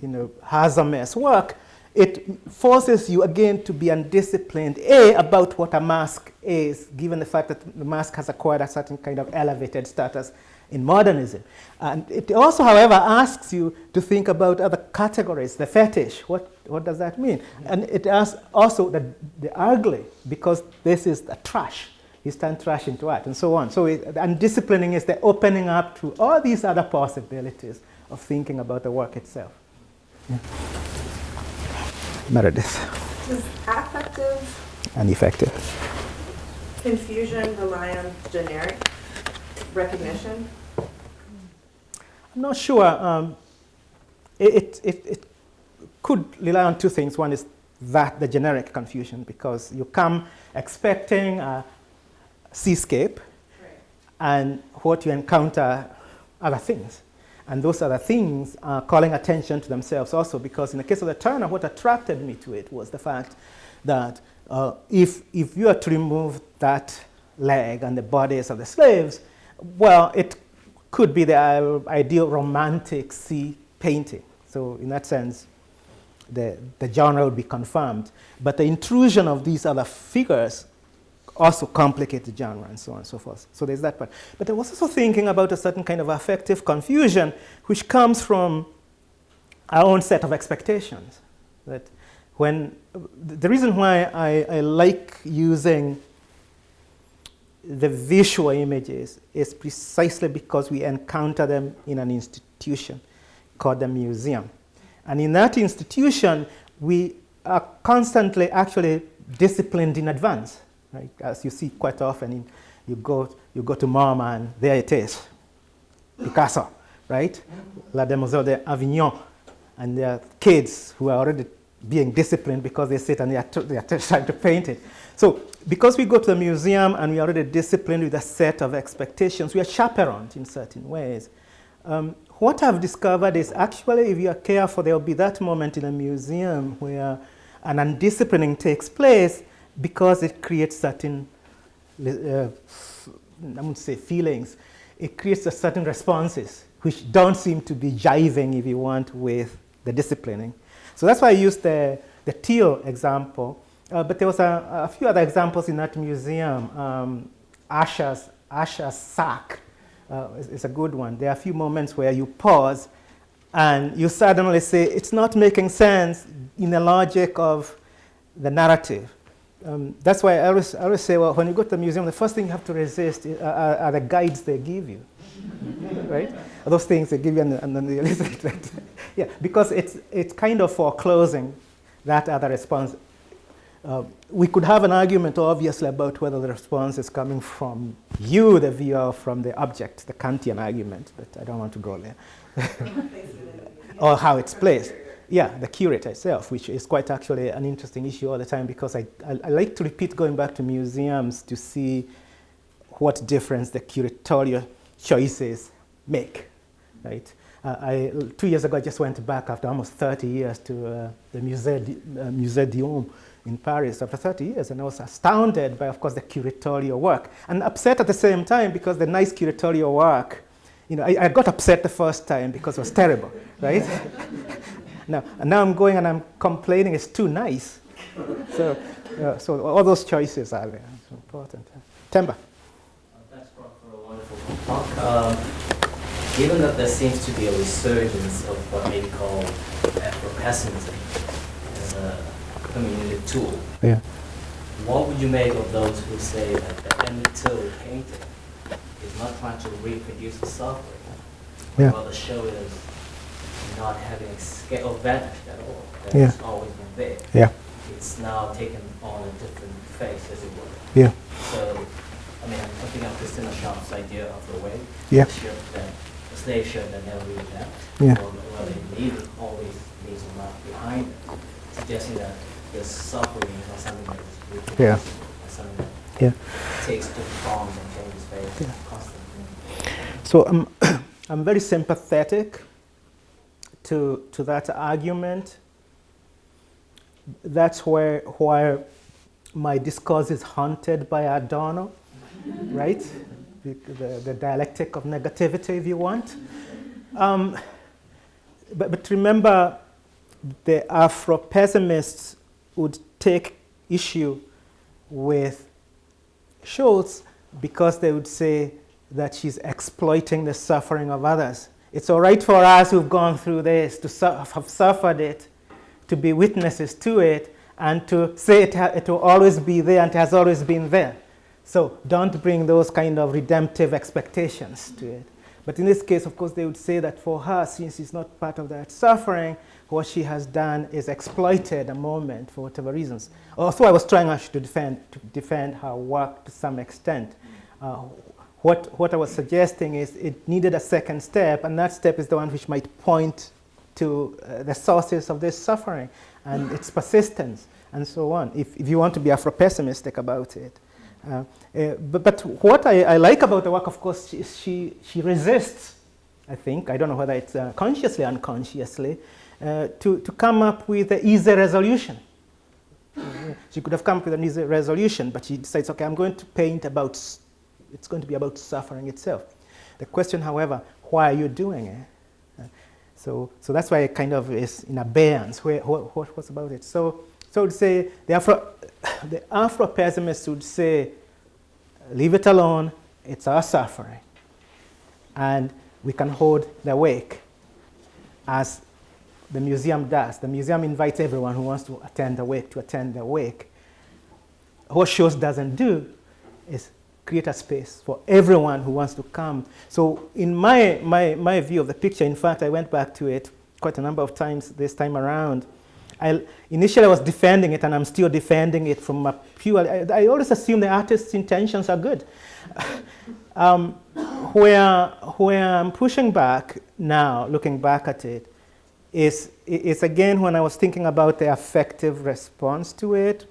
Hazam's work, it forces you again to be undisciplined, about what a mask is, given the fact that the mask has acquired a certain kind of elevated status in modernism. And it also, however, asks you to think about other categories, the fetish, what does that mean? And it asks also the ugly, because this is the trash. You turn trash into art, and so on. So undisciplining is the opening up to all these other possibilities of thinking about the work itself. Yeah. Meredith. Does affective And effective. confusion rely on generic recognition? I'm not sure. It could rely on two things. One is the generic confusion, because you come expecting a seascape, Right. and what you encounter other things. And those other things are calling attention to themselves also, because in the case of the Turner, what attracted me to it was the fact that if you are to remove that leg and the bodies of the slaves, well, it could be the ideal romantic sea painting. So in that sense, the genre would be confirmed. But the intrusion of these other figures also complicate the genre, and so on and so forth. So there's that part. But I was also thinking about a certain kind of affective confusion, which comes from our own set of expectations. That when the reason why I like using the visual images is precisely because we encounter them in an institution called the museum. And in that institution, we are constantly actually disciplined in advance. Right? As you see quite often, you go to MoMA and there it is, Picasso, right? La Demoiselle d'Avignon, and there are kids who are already being disciplined because they sit and they are trying to paint it. So because we go to the museum and we are already disciplined with a set of expectations, we are chaperoned in certain ways. What I've discovered is actually, if you are careful, there will be that moment in a museum where an undisciplining takes place, because it creates certain, I wouldn't say feelings, it creates a certain responses which don't seem to be jiving, if you want, with the disciplining. So that's why I used the teal example. But there was a few other examples in that museum. Asher's sack is a good one. There are a few moments where you pause and you suddenly say, it's not making sense in the logic of the narrative. That's why I always say, well, when you go to the museum, the first thing you have to resist are the guides they give you, right? Those things they give you, and then you listen to it. Yeah, because it's kind of foreclosing that other response. We could have an argument, obviously, about whether the response is coming from you, the viewer, or from the object, the Kantian argument, but I don't want to go there. Or how it's placed. Yeah, the curator itself, which is quite actually an interesting issue all the time, because I like to repeat going back to museums to see what difference the curatorial choices make, right? 2 years ago, I just went back after almost 30 years to the Musée d'Homme in Paris after 30 years, and I was astounded by, of course, the curatorial work, and upset at the same time because the nice curatorial work, you know, I got upset the first time because it was terrible, right? Now I'm going and I'm complaining it's too nice. So all those choices are there. It's important. Temba. Thanks, Prof, for a wonderful talk. Given that there seems to be a resurgence of what may be called Afro-pessimism as a community tool, Yeah. what would you make of those who say that the Emmett Till painting is not trying to reproduce the suffering, Yeah. but the show is not having a scale vanished at all, that Yeah. it's always been there. Yeah. It's now taken on a different face, as it were. Yeah. So, I mean, I'm thinking of Christina Schamp's idea of the way, Yeah. the slave shirt that never really left, Yeah. or whether it needed always leaves a mark behind it, suggesting that the suffering is not something that is reproducible, Yeah. it's something that Yeah. takes different forms and changes very constantly. So I'm very sympathetic to that argument. That's where my discourse is haunted by Adorno, right? The dialectic of negativity, if you want. But remember, the Afro-pessimists would take issue with Schultz because they would say that she's exploiting the suffering of others. It's all right for us who've gone through this, to have suffered it, to be witnesses to it, and to say it will always be there and it has always been there. So don't bring those kind of redemptive expectations to it. But in this case, of course, they would say that for her, since she's not part of that suffering, what she has done is exploited a moment for whatever reasons. Also, I was trying actually to defend her work to some extent. What I was suggesting is it needed a second step, and that step is the one which might point to the sources of this suffering and its persistence and so on, if you want to be Afro-pessimistic about it. But what I like about the work, of course, is she resists, I think, I don't know whether it's consciously or unconsciously, to come up with an easy resolution. She could have come up with an easy resolution, but she decides, okay, I'm going to paint about, it's going to be about suffering itself. The question, however, why are you doing it? So that's why it kind of is in abeyance. What's about it? So I would say the Afro-pessimists would say, leave it alone, it's our suffering. And we can hold the wake, as the museum does. The museum invites everyone who wants to attend the wake to attend the wake. What Schultz doesn't do is create a space for everyone who wants to come. So in my view of the picture, in fact, I went back to it quite a number of times this time around. Initially, I was defending it, and I'm still defending it from a pure... I always assume the artist's intentions are good. Where I'm pushing back now, looking back at it, is again when I was thinking about the affective response to it,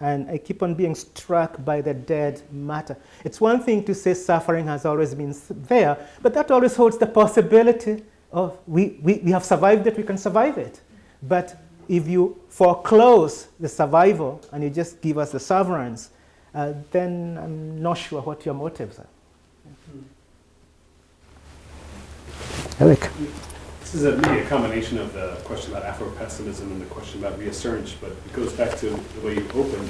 and I keep on being struck by the dead matter. It's one thing to say suffering has always been there, but that always holds the possibility of we have survived it, we can survive it. But if you foreclose the survival and you just give us the sovereigns, then I'm not sure what your motives are. Eric. This is maybe a combination of the question about Afro-pessimism and the question about reassurance, but it goes back to the way you opened.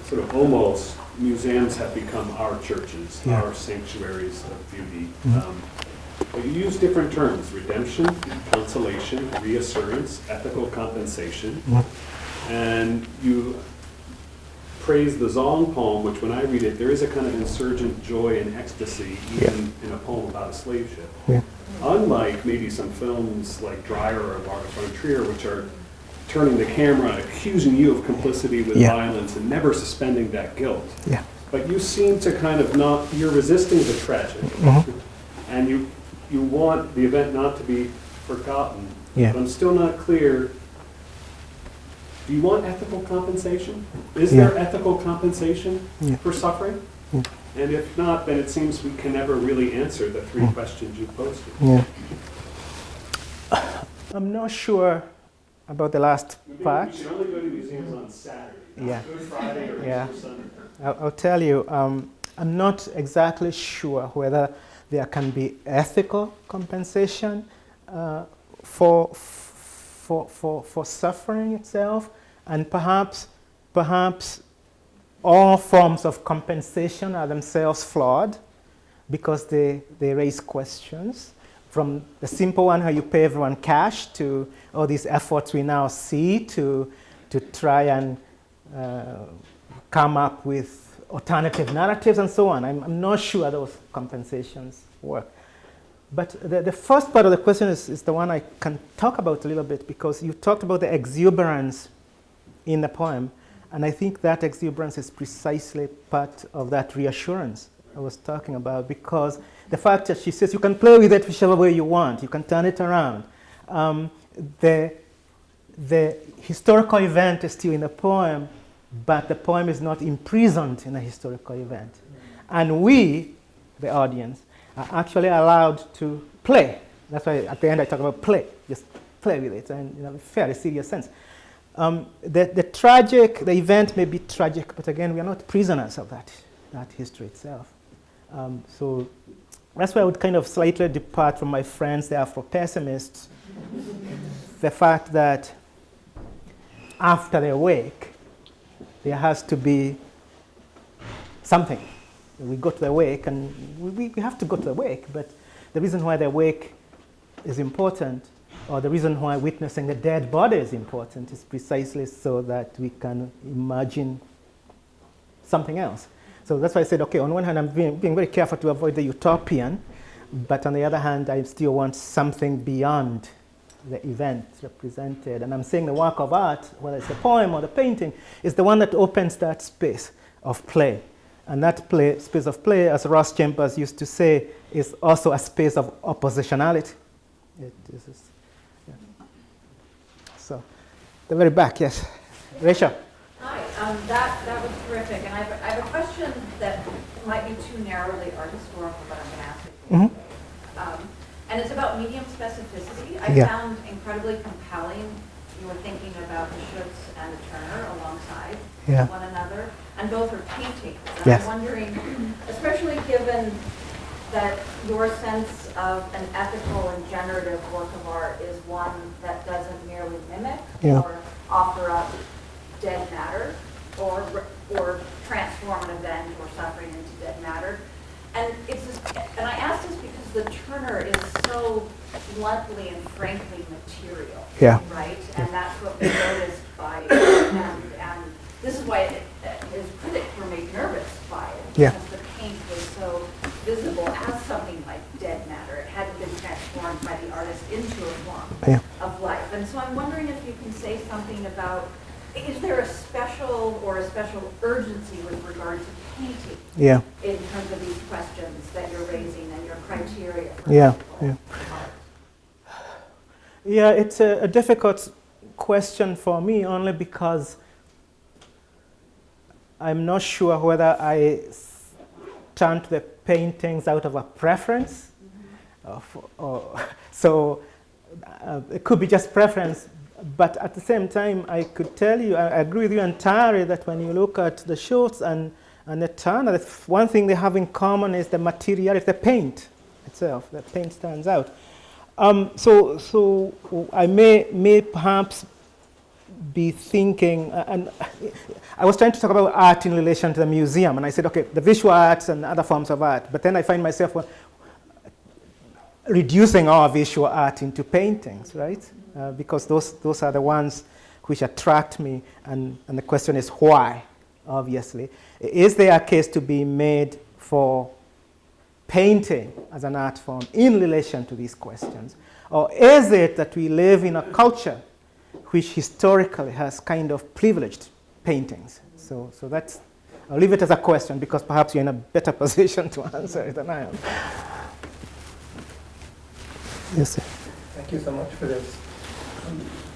Sort of almost, museums have become our churches, Yeah. our sanctuaries of beauty. Mm-hmm. But you use different terms: redemption, consolation, reassurance, ethical compensation. Mm-hmm. And you praise the Zong poem, which when I read it, there is a kind of insurgent joy and ecstasy, even in a poem about a slave ship. Yeah. Unlike maybe some films like Dreyer or Lars von Trier, which are turning the camera, accusing you of complicity with Yeah. violence and never suspending that guilt. Yeah. But you seem to kind of not, you're resisting the tragic. And you want the event not to be forgotten. Yeah. But I'm still not clear, do you want ethical compensation? Is Yeah. there ethical compensation Yeah. for suffering? Yeah. And if not, then it seems we can never really answer the three questions you posted. Yeah. I'm not sure about the last Maybe part. we should only go to museums on Saturday, Yeah. not Good Friday or Yeah. Easter Sunday. I'll tell you, I'm not exactly sure whether there can be ethical compensation for suffering itself, and perhaps all forms of compensation are themselves flawed because they raise questions. From the simple one, how you pay everyone cash, to all these efforts we now see to try and come up with alternative narratives and so on. I'm not sure those compensations work. But the first part of the question is the one I can talk about a little bit, because you talked about the exuberance in the poem, and I think that exuberance is precisely part of that reassurance I was talking about, because the fact that she says you can play with it whichever way you want, you can turn it around. The historical event is still in the poem, but the poem is not imprisoned in a historical event. And we, the audience, are actually allowed to play. That's why at the end I talk about play, just play with it, and in a fairly serious sense. The event may be tragic, but again, we are not prisoners of that history itself. So that's why I would kind of slightly depart from my friends, the Afro-pessimists. The fact that after the wake, there has to be something. We go to the wake, and we have to go to the wake, but the reason why the wake is important, or the reason why witnessing the dead body is important, is precisely so that we can imagine something else. So that's why I said, okay, on one hand, I'm being very careful to avoid the utopian, but on the other hand, I still want something beyond the event represented. And I'm saying the work of art, whether it's a poem or the painting, is the one that opens that space of play. And that space of play, as Ross Chambers used to say, is also a space of oppositionality. It is, yeah. So, the very back, yes. Rachel. Hi, that was terrific, and I have a question that might be too narrowly art historical, but I'm going to ask it. Mm-hmm. And it's about medium specificity. I found incredibly compelling. You were thinking about the Schutz and the Turner alongside one another, and both are paintings. And Yes. I'm wondering, especially given that your sense of an ethical and generative work of art is one that doesn't merely mimic or offer up dead matter or transform an event or suffering into dead matter. And and I ask this because the Turner is so bluntly and frankly material, right? And that's what we noticed by it. And this is why his critics were made nervous by it, because the paint was so visible as something like dead matter. It hadn't been transformed by the artist into a form of life. And so I'm wondering if you can say something about, is there a special urgency with regard to painting in terms of these questions that you're raising and your criteria for Yeah, it's a difficult question for me, only because I'm not sure whether I turn to the paintings out of a preference. So it could be just preference, but at the same time, I could tell you, I agree with you entirely that when you look at the Schutz and the Turner, one thing they have in common is the materiality, the paint itself. The paint stands out. So I may perhaps be thinking, and I was trying to talk about art in relation to the museum, and I said, okay, the visual arts and other forms of art, but then I find myself reducing our visual art into paintings, right? Because those are the ones which attract me, and the question is why, obviously. Is there a case to be made for painting as an art form in relation to these questions? Or is it that we live in a culture which historically has kind of privileged paintings. So that's, I'll leave it as a question because perhaps you're in a better position to answer it than I am. Yes, sir. Thank you so much for this.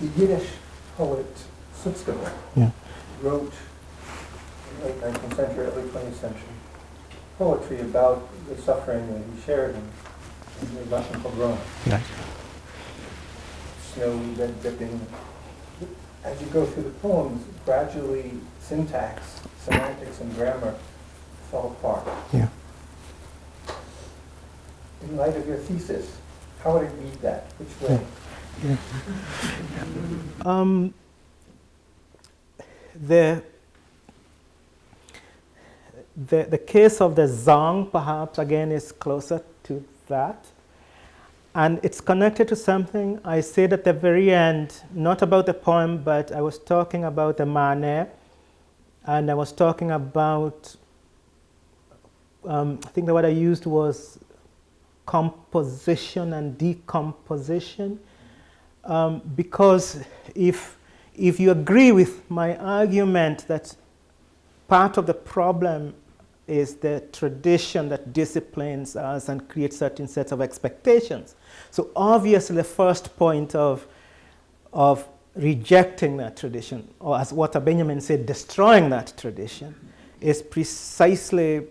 The Yiddish poet Sutzkever wrote in the late 19th century, early 20th century poetry about the suffering that he shared in the Russian pogrom. Right. Snowy, red dripping. As you go through the poems, gradually syntax, semantics, and grammar fall apart. Yeah. In light of your thesis, how would I read that? Which way? Yeah. The case of the Zong, perhaps, again, is closer to that. And it's connected to something I said at the very end, not about the poem, but I was talking about the Manet, and I was talking about, I think the word I used was composition and decomposition. Because if you agree with my argument that part of the problem is the tradition that disciplines us and creates certain sets of expectations. So obviously the first point of rejecting that tradition, or as Walter Benjamin said, destroying that tradition, is precisely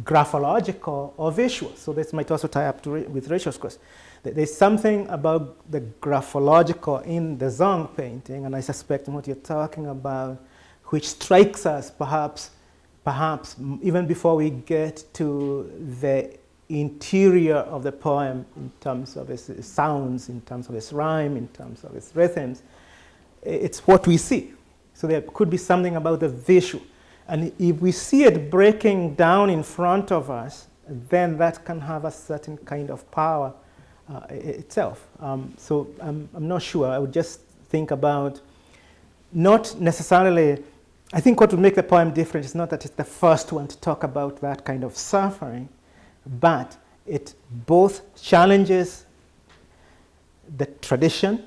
graphological or visual. So this might also tie up with Rachel's question. There's something about the graphological in the Zong painting, and I suspect what you're talking about, which strikes us perhaps even before we get to the interior of the poem in terms of its sounds, in terms of its rhyme, in terms of its rhythms. It's what we see. So there could be something about the visual. And if we see it breaking down in front of us, then that can have a certain kind of power itself. So I'm not sure. I would just think about not necessarily, I think what would make the poem different is not that it's the first one to talk about that kind of suffering, but it both challenges the tradition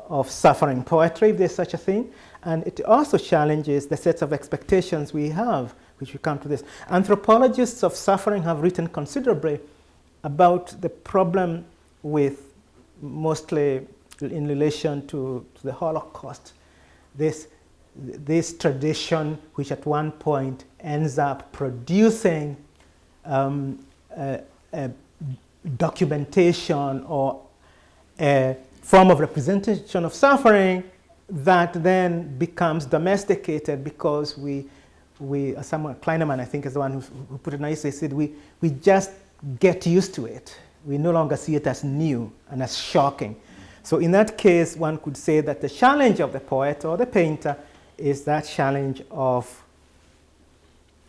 of suffering poetry, if there's such a thing, and it also challenges the sets of expectations we have, which we come to this. Anthropologists of suffering have written considerably about the problem with, mostly in relation to the Holocaust, this tradition which at one point ends up producing a documentation or a form of representation of suffering that then becomes domesticated because someone, Kleineman I think is the one who put it nicely, said we just get used to it. We no longer see it as new and as shocking. So in that case, one could say that the challenge of the poet or the painter is that challenge of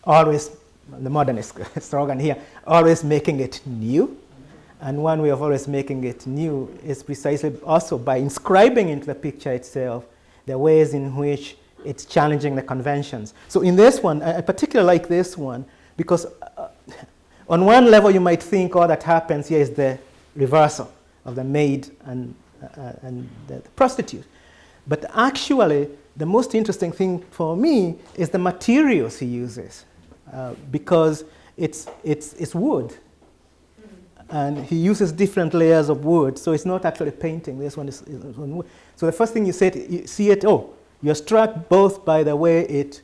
always, the modernist slogan here, always making it new. And one way of always making it new is precisely also by inscribing into the picture itself the ways in which it's challenging the conventions. So in this one, I particularly like this one because on one level you might think all that happens here is the reversal of the maid and the prostitute. But actually, the most interesting thing for me is the materials he uses, because it's wood, and he uses different layers of wood. So it's not actually painting. This one is on wood. So the first thing you see it. Oh, you're struck both by the way it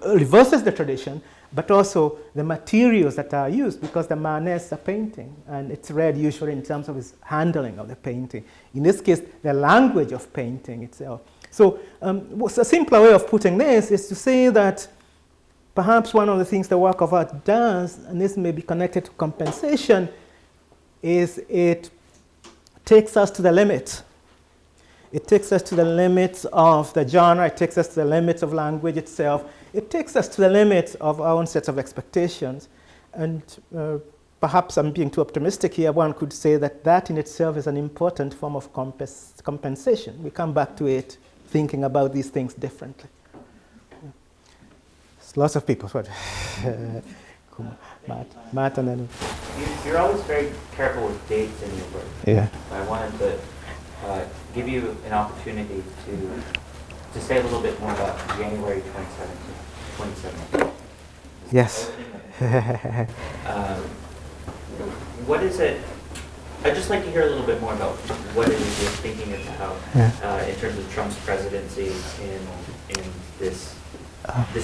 reverses the tradition, but also the materials that are used, because the Manet is a painting, and it's read usually in terms of his handling of the painting. In this case, the language of painting itself. So a simpler way of putting this is to say that perhaps one of the things the work of art does, and this may be connected to compensation, is it takes us to the limit. It takes us to the limits of the genre, it takes us to the limits of language itself, it takes us to the limits of our own sets of expectations. And perhaps I'm being too optimistic here, one could say that that in itself is an important form of compensation. We come back to it thinking about these things differently. Lots of people. Matt and then... You're always very careful with dates in your work. Yeah. I wanted to give you an opportunity to say a little bit more about January 2017. Yes. What is it? I'd just like to hear a little bit more about what it is you're thinking about in terms of Trump's presidency in this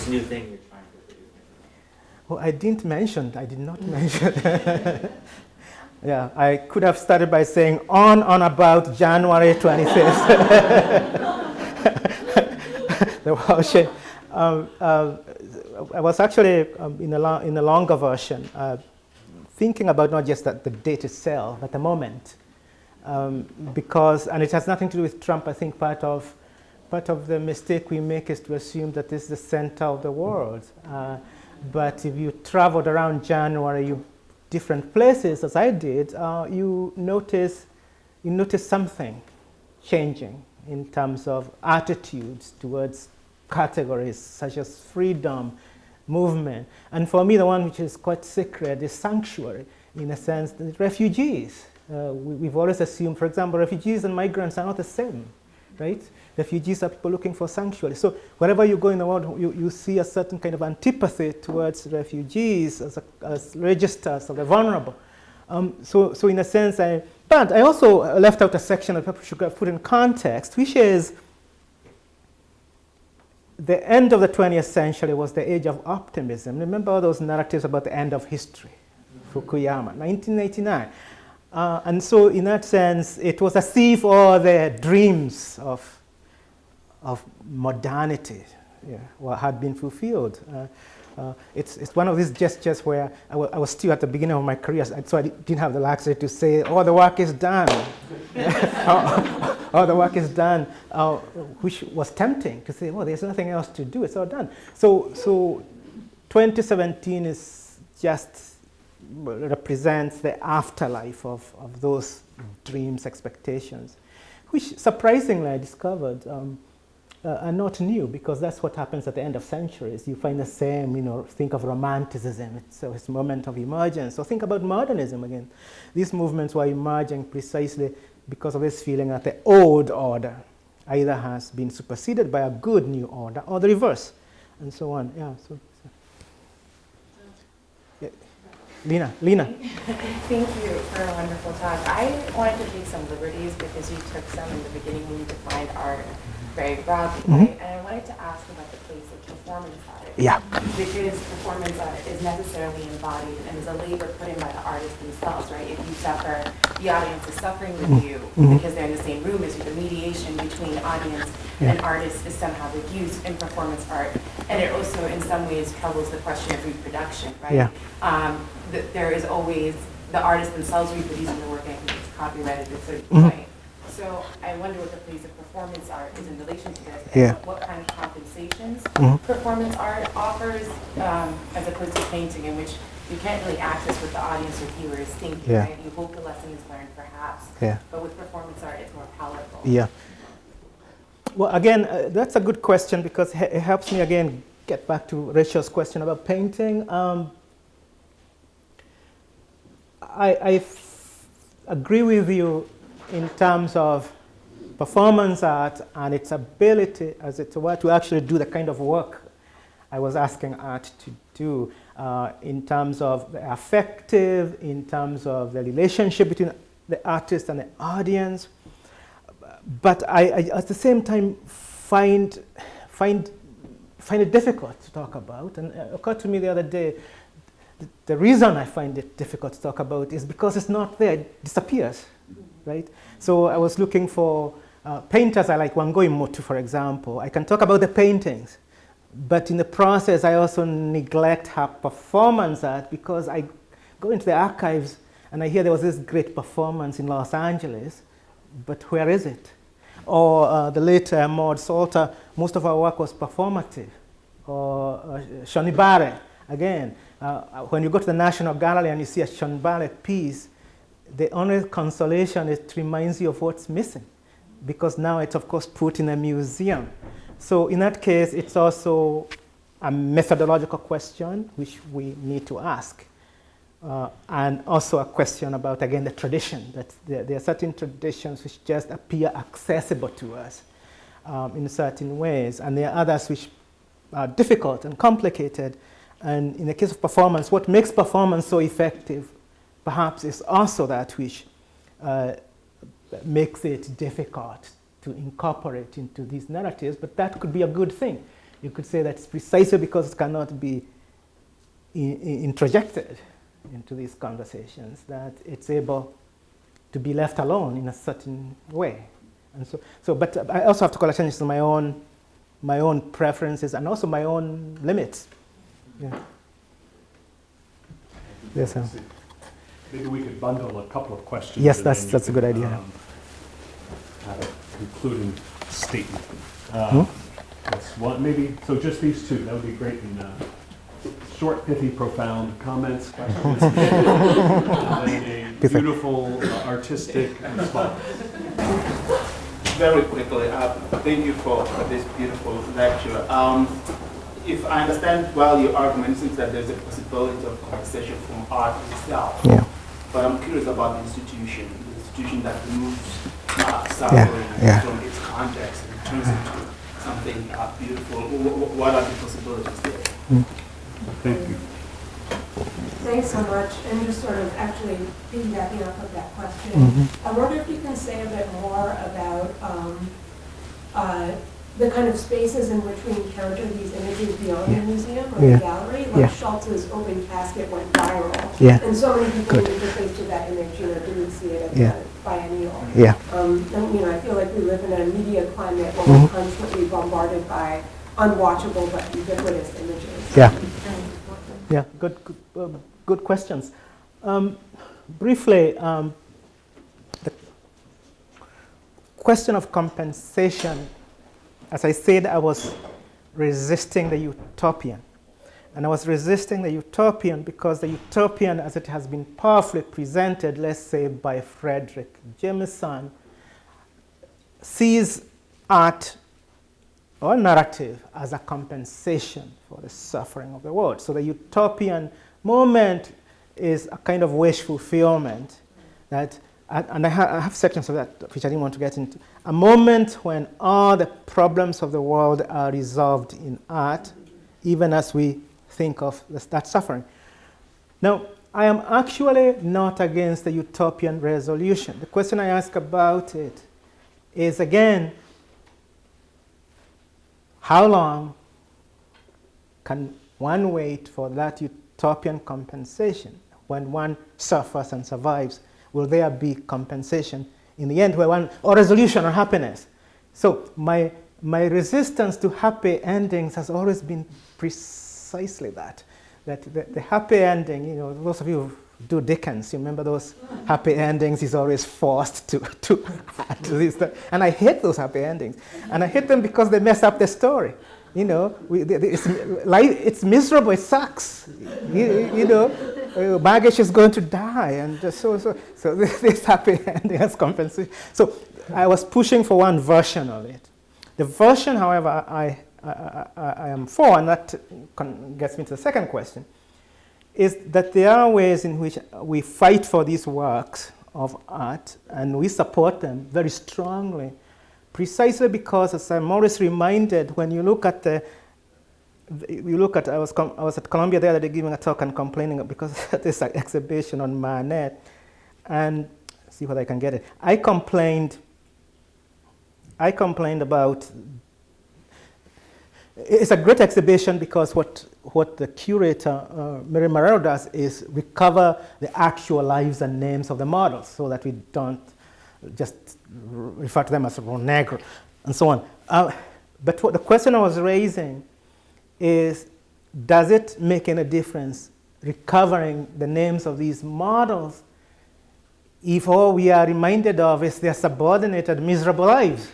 new thing you're trying to do. Well, I did not mention. Yeah, I could have started by saying on about January 25th. The Welsh. I was actually in a longer version, thinking about not just the date itself, but the moment, because, and it has nothing to do with Trump. I think part of the mistake we make is to assume that this is the center of the world. But if you traveled around January, different places, as I did, you notice something changing in terms of attitudes towards categories such as freedom, movement. And for me, the one which is quite sacred is sanctuary, in a sense, the refugees. We've always assumed, for example, refugees and migrants are not the same, right? Refugees are people looking for sanctuary. So wherever you go in the world, you see a certain kind of antipathy towards refugees as registers of the vulnerable. So in a sense, but I also left out a section that people should put in context, which is the end of the 20th century was the age of optimism. Remember all those narratives about the end of history, Fukuyama, 1989. And so in that sense, it was as if all the dreams of modernity had been fulfilled. It's one of these gestures where I was still at the beginning of my career, so I didn't have the luxury to say, oh, the work is done. Oh, the work is done, which was tempting to say, oh, there's nothing else to do, it's all done. So 2017 is just represents the afterlife of those dreams, expectations, which surprisingly I discovered are not new, because that's what happens at the end of centuries. You find the same, think of Romanticism, it's a moment of emergence. So think about modernism again. These movements were emerging precisely because of this feeling that the old order either has been superseded by a good new order or the reverse, and so on. Yeah. Yeah. Lena. Thank you for a wonderful talk. I wanted to take some liberties because you took some in the beginning when you defined art very broadly, right? And I wanted to ask about the place of performance art. Yeah. Because performance art is necessarily embodied and is a labor put in by the artists themselves, right? If you suffer, the audience is suffering with you because they're in the same room as you. The mediation between audience and artist is somehow reduced in performance art. And it also, in some ways, troubles the question of reproduction, right? Yeah. There is always the artists themselves reproducing the work, and I think it's copyrighted at a certain point. So I wonder what the place of performance art is in relation to this, and what kind of compensations performance art offers, as opposed to painting, in which you can't really access what the audience or viewer is thinking, right? You hope the lesson is learned, perhaps, but with performance art, it's more palatable. Yeah. Well, again, that's a good question, because it helps me, again, get back to Rachel's question about painting. I agree with you in terms of performance art and its ability, as it were, to actually do the kind of work I was asking art to do, in terms of the affective, in terms of the relationship between the artist and the audience. But I at the same time, find it difficult to talk about. And it occurred to me the other day, the reason I find it difficult to talk about is because it's not there, it disappears, right? So I was looking for painters. I like Wangui Mutu, for example. I can talk about the paintings, but in the process, I also neglect her performance art, because I go into the archives and I hear there was this great performance in Los Angeles, but where is it? Or the late Maud Salter, most of her work was performative. Or Shonibare, again. When you go to the National Gallery and you see a Shonibare piece, the only consolation is it reminds you of what's missing, because now it's, of course, put in a museum. So in that case, it's also a methodological question which we need to ask. And also a question about, again, the tradition, that there are certain traditions which just appear accessible to us in certain ways, and there are others which are difficult and complicated. And in the case of performance, what makes performance so effective perhaps is also that which makes it difficult to incorporate into these narratives, but that could be a good thing. You could say that's precisely because it cannot be introjected into these conversations that it's able to be left alone in a certain way. And so but I also have to call attention to my own preferences and also my own limits. Yeah. Yes, sir. Maybe we could bundle a couple of questions. Yes, and that's then you a good could, idea. Have a concluding statement. That's one, maybe, so just these two, that would be great. And, short, pithy, profound comments, questions, and then a beautiful, artistic response. Very quickly, thank you for this beautiful lecture. If I understand well your argument, seems that there's a possibility of compensation from art itself. Yeah. But I'm curious about the institution that removes suffering from its context and turns into something beautiful. What are the possibilities there? Thank you. Thanks so much. And just sort of actually piggybacking off of that question, I wonder if you can say a bit more about the kind of spaces in which we encounter these images beyond the museum or the gallery. Like Schultz's open casket went viral. And so many people who interfaced with that image, didn't see it at the biennial. And, I feel like we live in a media climate where we're constantly bombarded by unwatchable but ubiquitous images. Yeah, good questions. Briefly, the question of compensation, as I said, I was resisting the utopian. And I was resisting the utopian because the utopian, as it has been powerfully presented, let's say by Frederick Jameson, sees art or narrative as a compensation for the suffering of the world. So the utopian moment is a kind of wish fulfillment that, and I have sections of that which I didn't want to get into, a moment when all the problems of the world are resolved in art, even as we think of that suffering. Now, I am actually not against the utopian resolution. The question I ask about it is, again, how long can one wait for that utopian compensation? When one suffers and survives, will there be compensation in the end, or resolution or happiness? So my resistance to happy endings has always been precisely that the happy ending, those of you who do Dickens, you remember those happy endings, he's always forced to add to this. And I hate those happy endings. And I hate them because they mess up the story. It's miserable, it sucks. Baggage is going to die. And so this happy ending has compensation. So I was pushing for one version of it. The version, however, I am for, and that gets me to the second question, is that there are ways in which we fight for these works of art and we support them very strongly, precisely because, as I'm always reminded, when you look at I was at Columbia the other day giving a talk and complaining because of this exhibition on Manet, and see whether I can get it. I complained about. It's a great exhibition because what the curator, Mary Marrero, does is recover the actual lives and names of the models so that we don't just refer to them as Ronegro and so on. But what the question I was raising is, does it make any difference recovering the names of these models if all we are reminded of is their subordinated, miserable lives?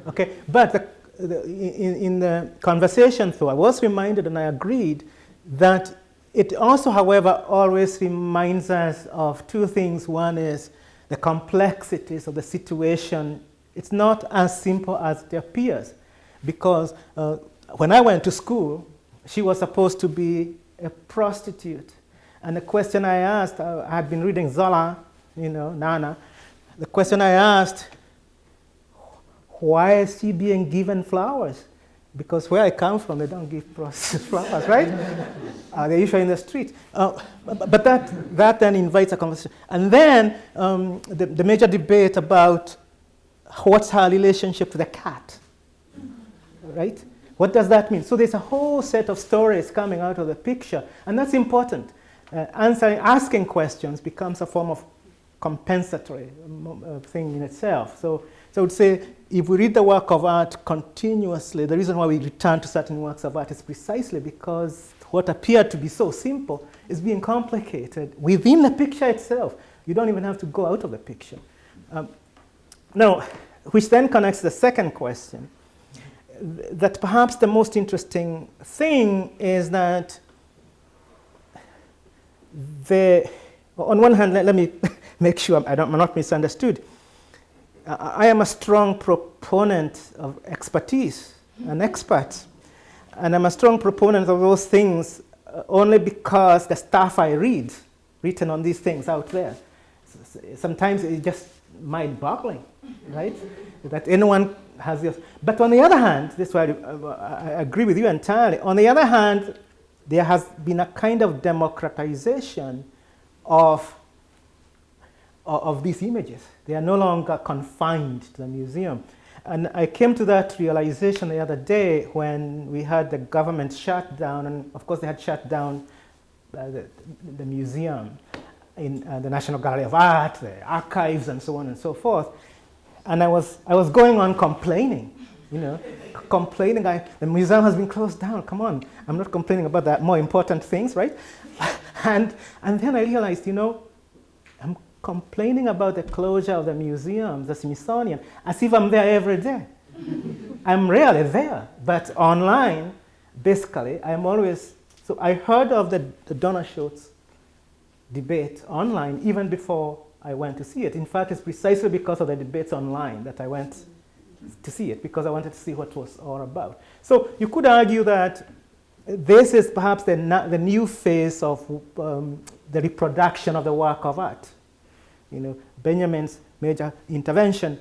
Okay, but in the conversation, though, I was reminded and I agreed that it also, however, always reminds us of two things. One is the complexities of the situation. It's not as simple as it appears, because when I went to school, she was supposed to be a prostitute. And the question I asked, I had been reading Zola, Nana. The question I asked, why is she being given flowers? Because where I come from, they don't give processed flowers, right? They're usually in the street. But that then invites a conversation. And then the major debate about what's her relationship to the cat, right? What does that mean? So there's a whole set of stories coming out of the picture, and that's important. Asking questions becomes a form of compensatory thing in itself. So I would say, if we read the work of art continuously, the reason why we return to certain works of art is precisely because what appeared to be so simple is being complicated within the picture itself. You don't even have to go out of the picture. Now, which then connects the second question, that perhaps the most interesting thing is that on one hand, let me make sure I'm not misunderstood. I am a strong proponent of expertise and experts. And I'm a strong proponent of those things only because the stuff I read, written on these things out there, sometimes it's just mind-boggling, right? That anyone has this. But on the other hand, this is why I agree with you entirely. On the other hand, there has been a kind of democratization of these images. They are no longer confined to the museum. And I came to that realization the other day when we had the government shut down, and of course they had shut down the museum in the National Gallery of Art, the archives, and so on and so forth. And I was going on complaining, complaining. The museum has been closed down. Come on, I'm not complaining about that more important things, right? And then I realized, I'm complaining about the closure of the museum, the Smithsonian, as if I'm there every day. I'm rarely there, but online, basically, I'm always. So I heard of the Donna Schultz debate online even before I went to see it. In fact, it's precisely because of the debates online that I went to see it, because I wanted to see what it was all about. So you could argue that this is perhaps the new phase of the reproduction of the work of art. Benjamin's major intervention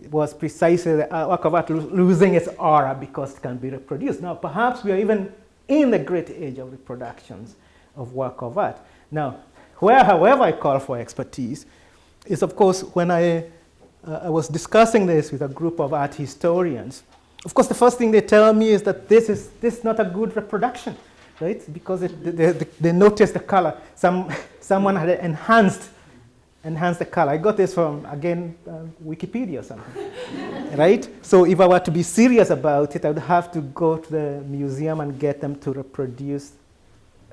was precisely the work of art losing its aura because it can be reproduced. Now, perhaps we are even in the great age of reproductions of work of art. Now, however I call for expertise is, of course, when I was discussing this with a group of art historians. Of course, the first thing they tell me is that this is not a good reproduction, right? Because they noticed the color. Someone had enhanced the color. I got this from, again, Wikipedia or something, right? So if I were to be serious about it, I would have to go to the museum and get them to reproduce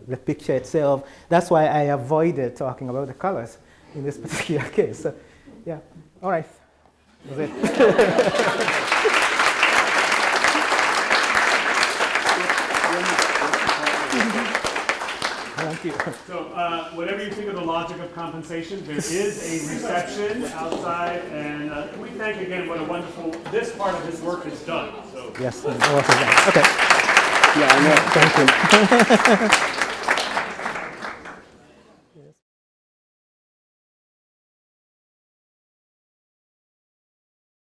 the picture itself. That's why I avoided talking about the colors in this particular case. So, yeah, all right. That's it. Thank you. So whatever you think of the logic of compensation, there is a reception outside, and we thank again what a wonderful, this part of his work is done. So. Yes, the work is done. Okay. Yeah, I know. Thank you.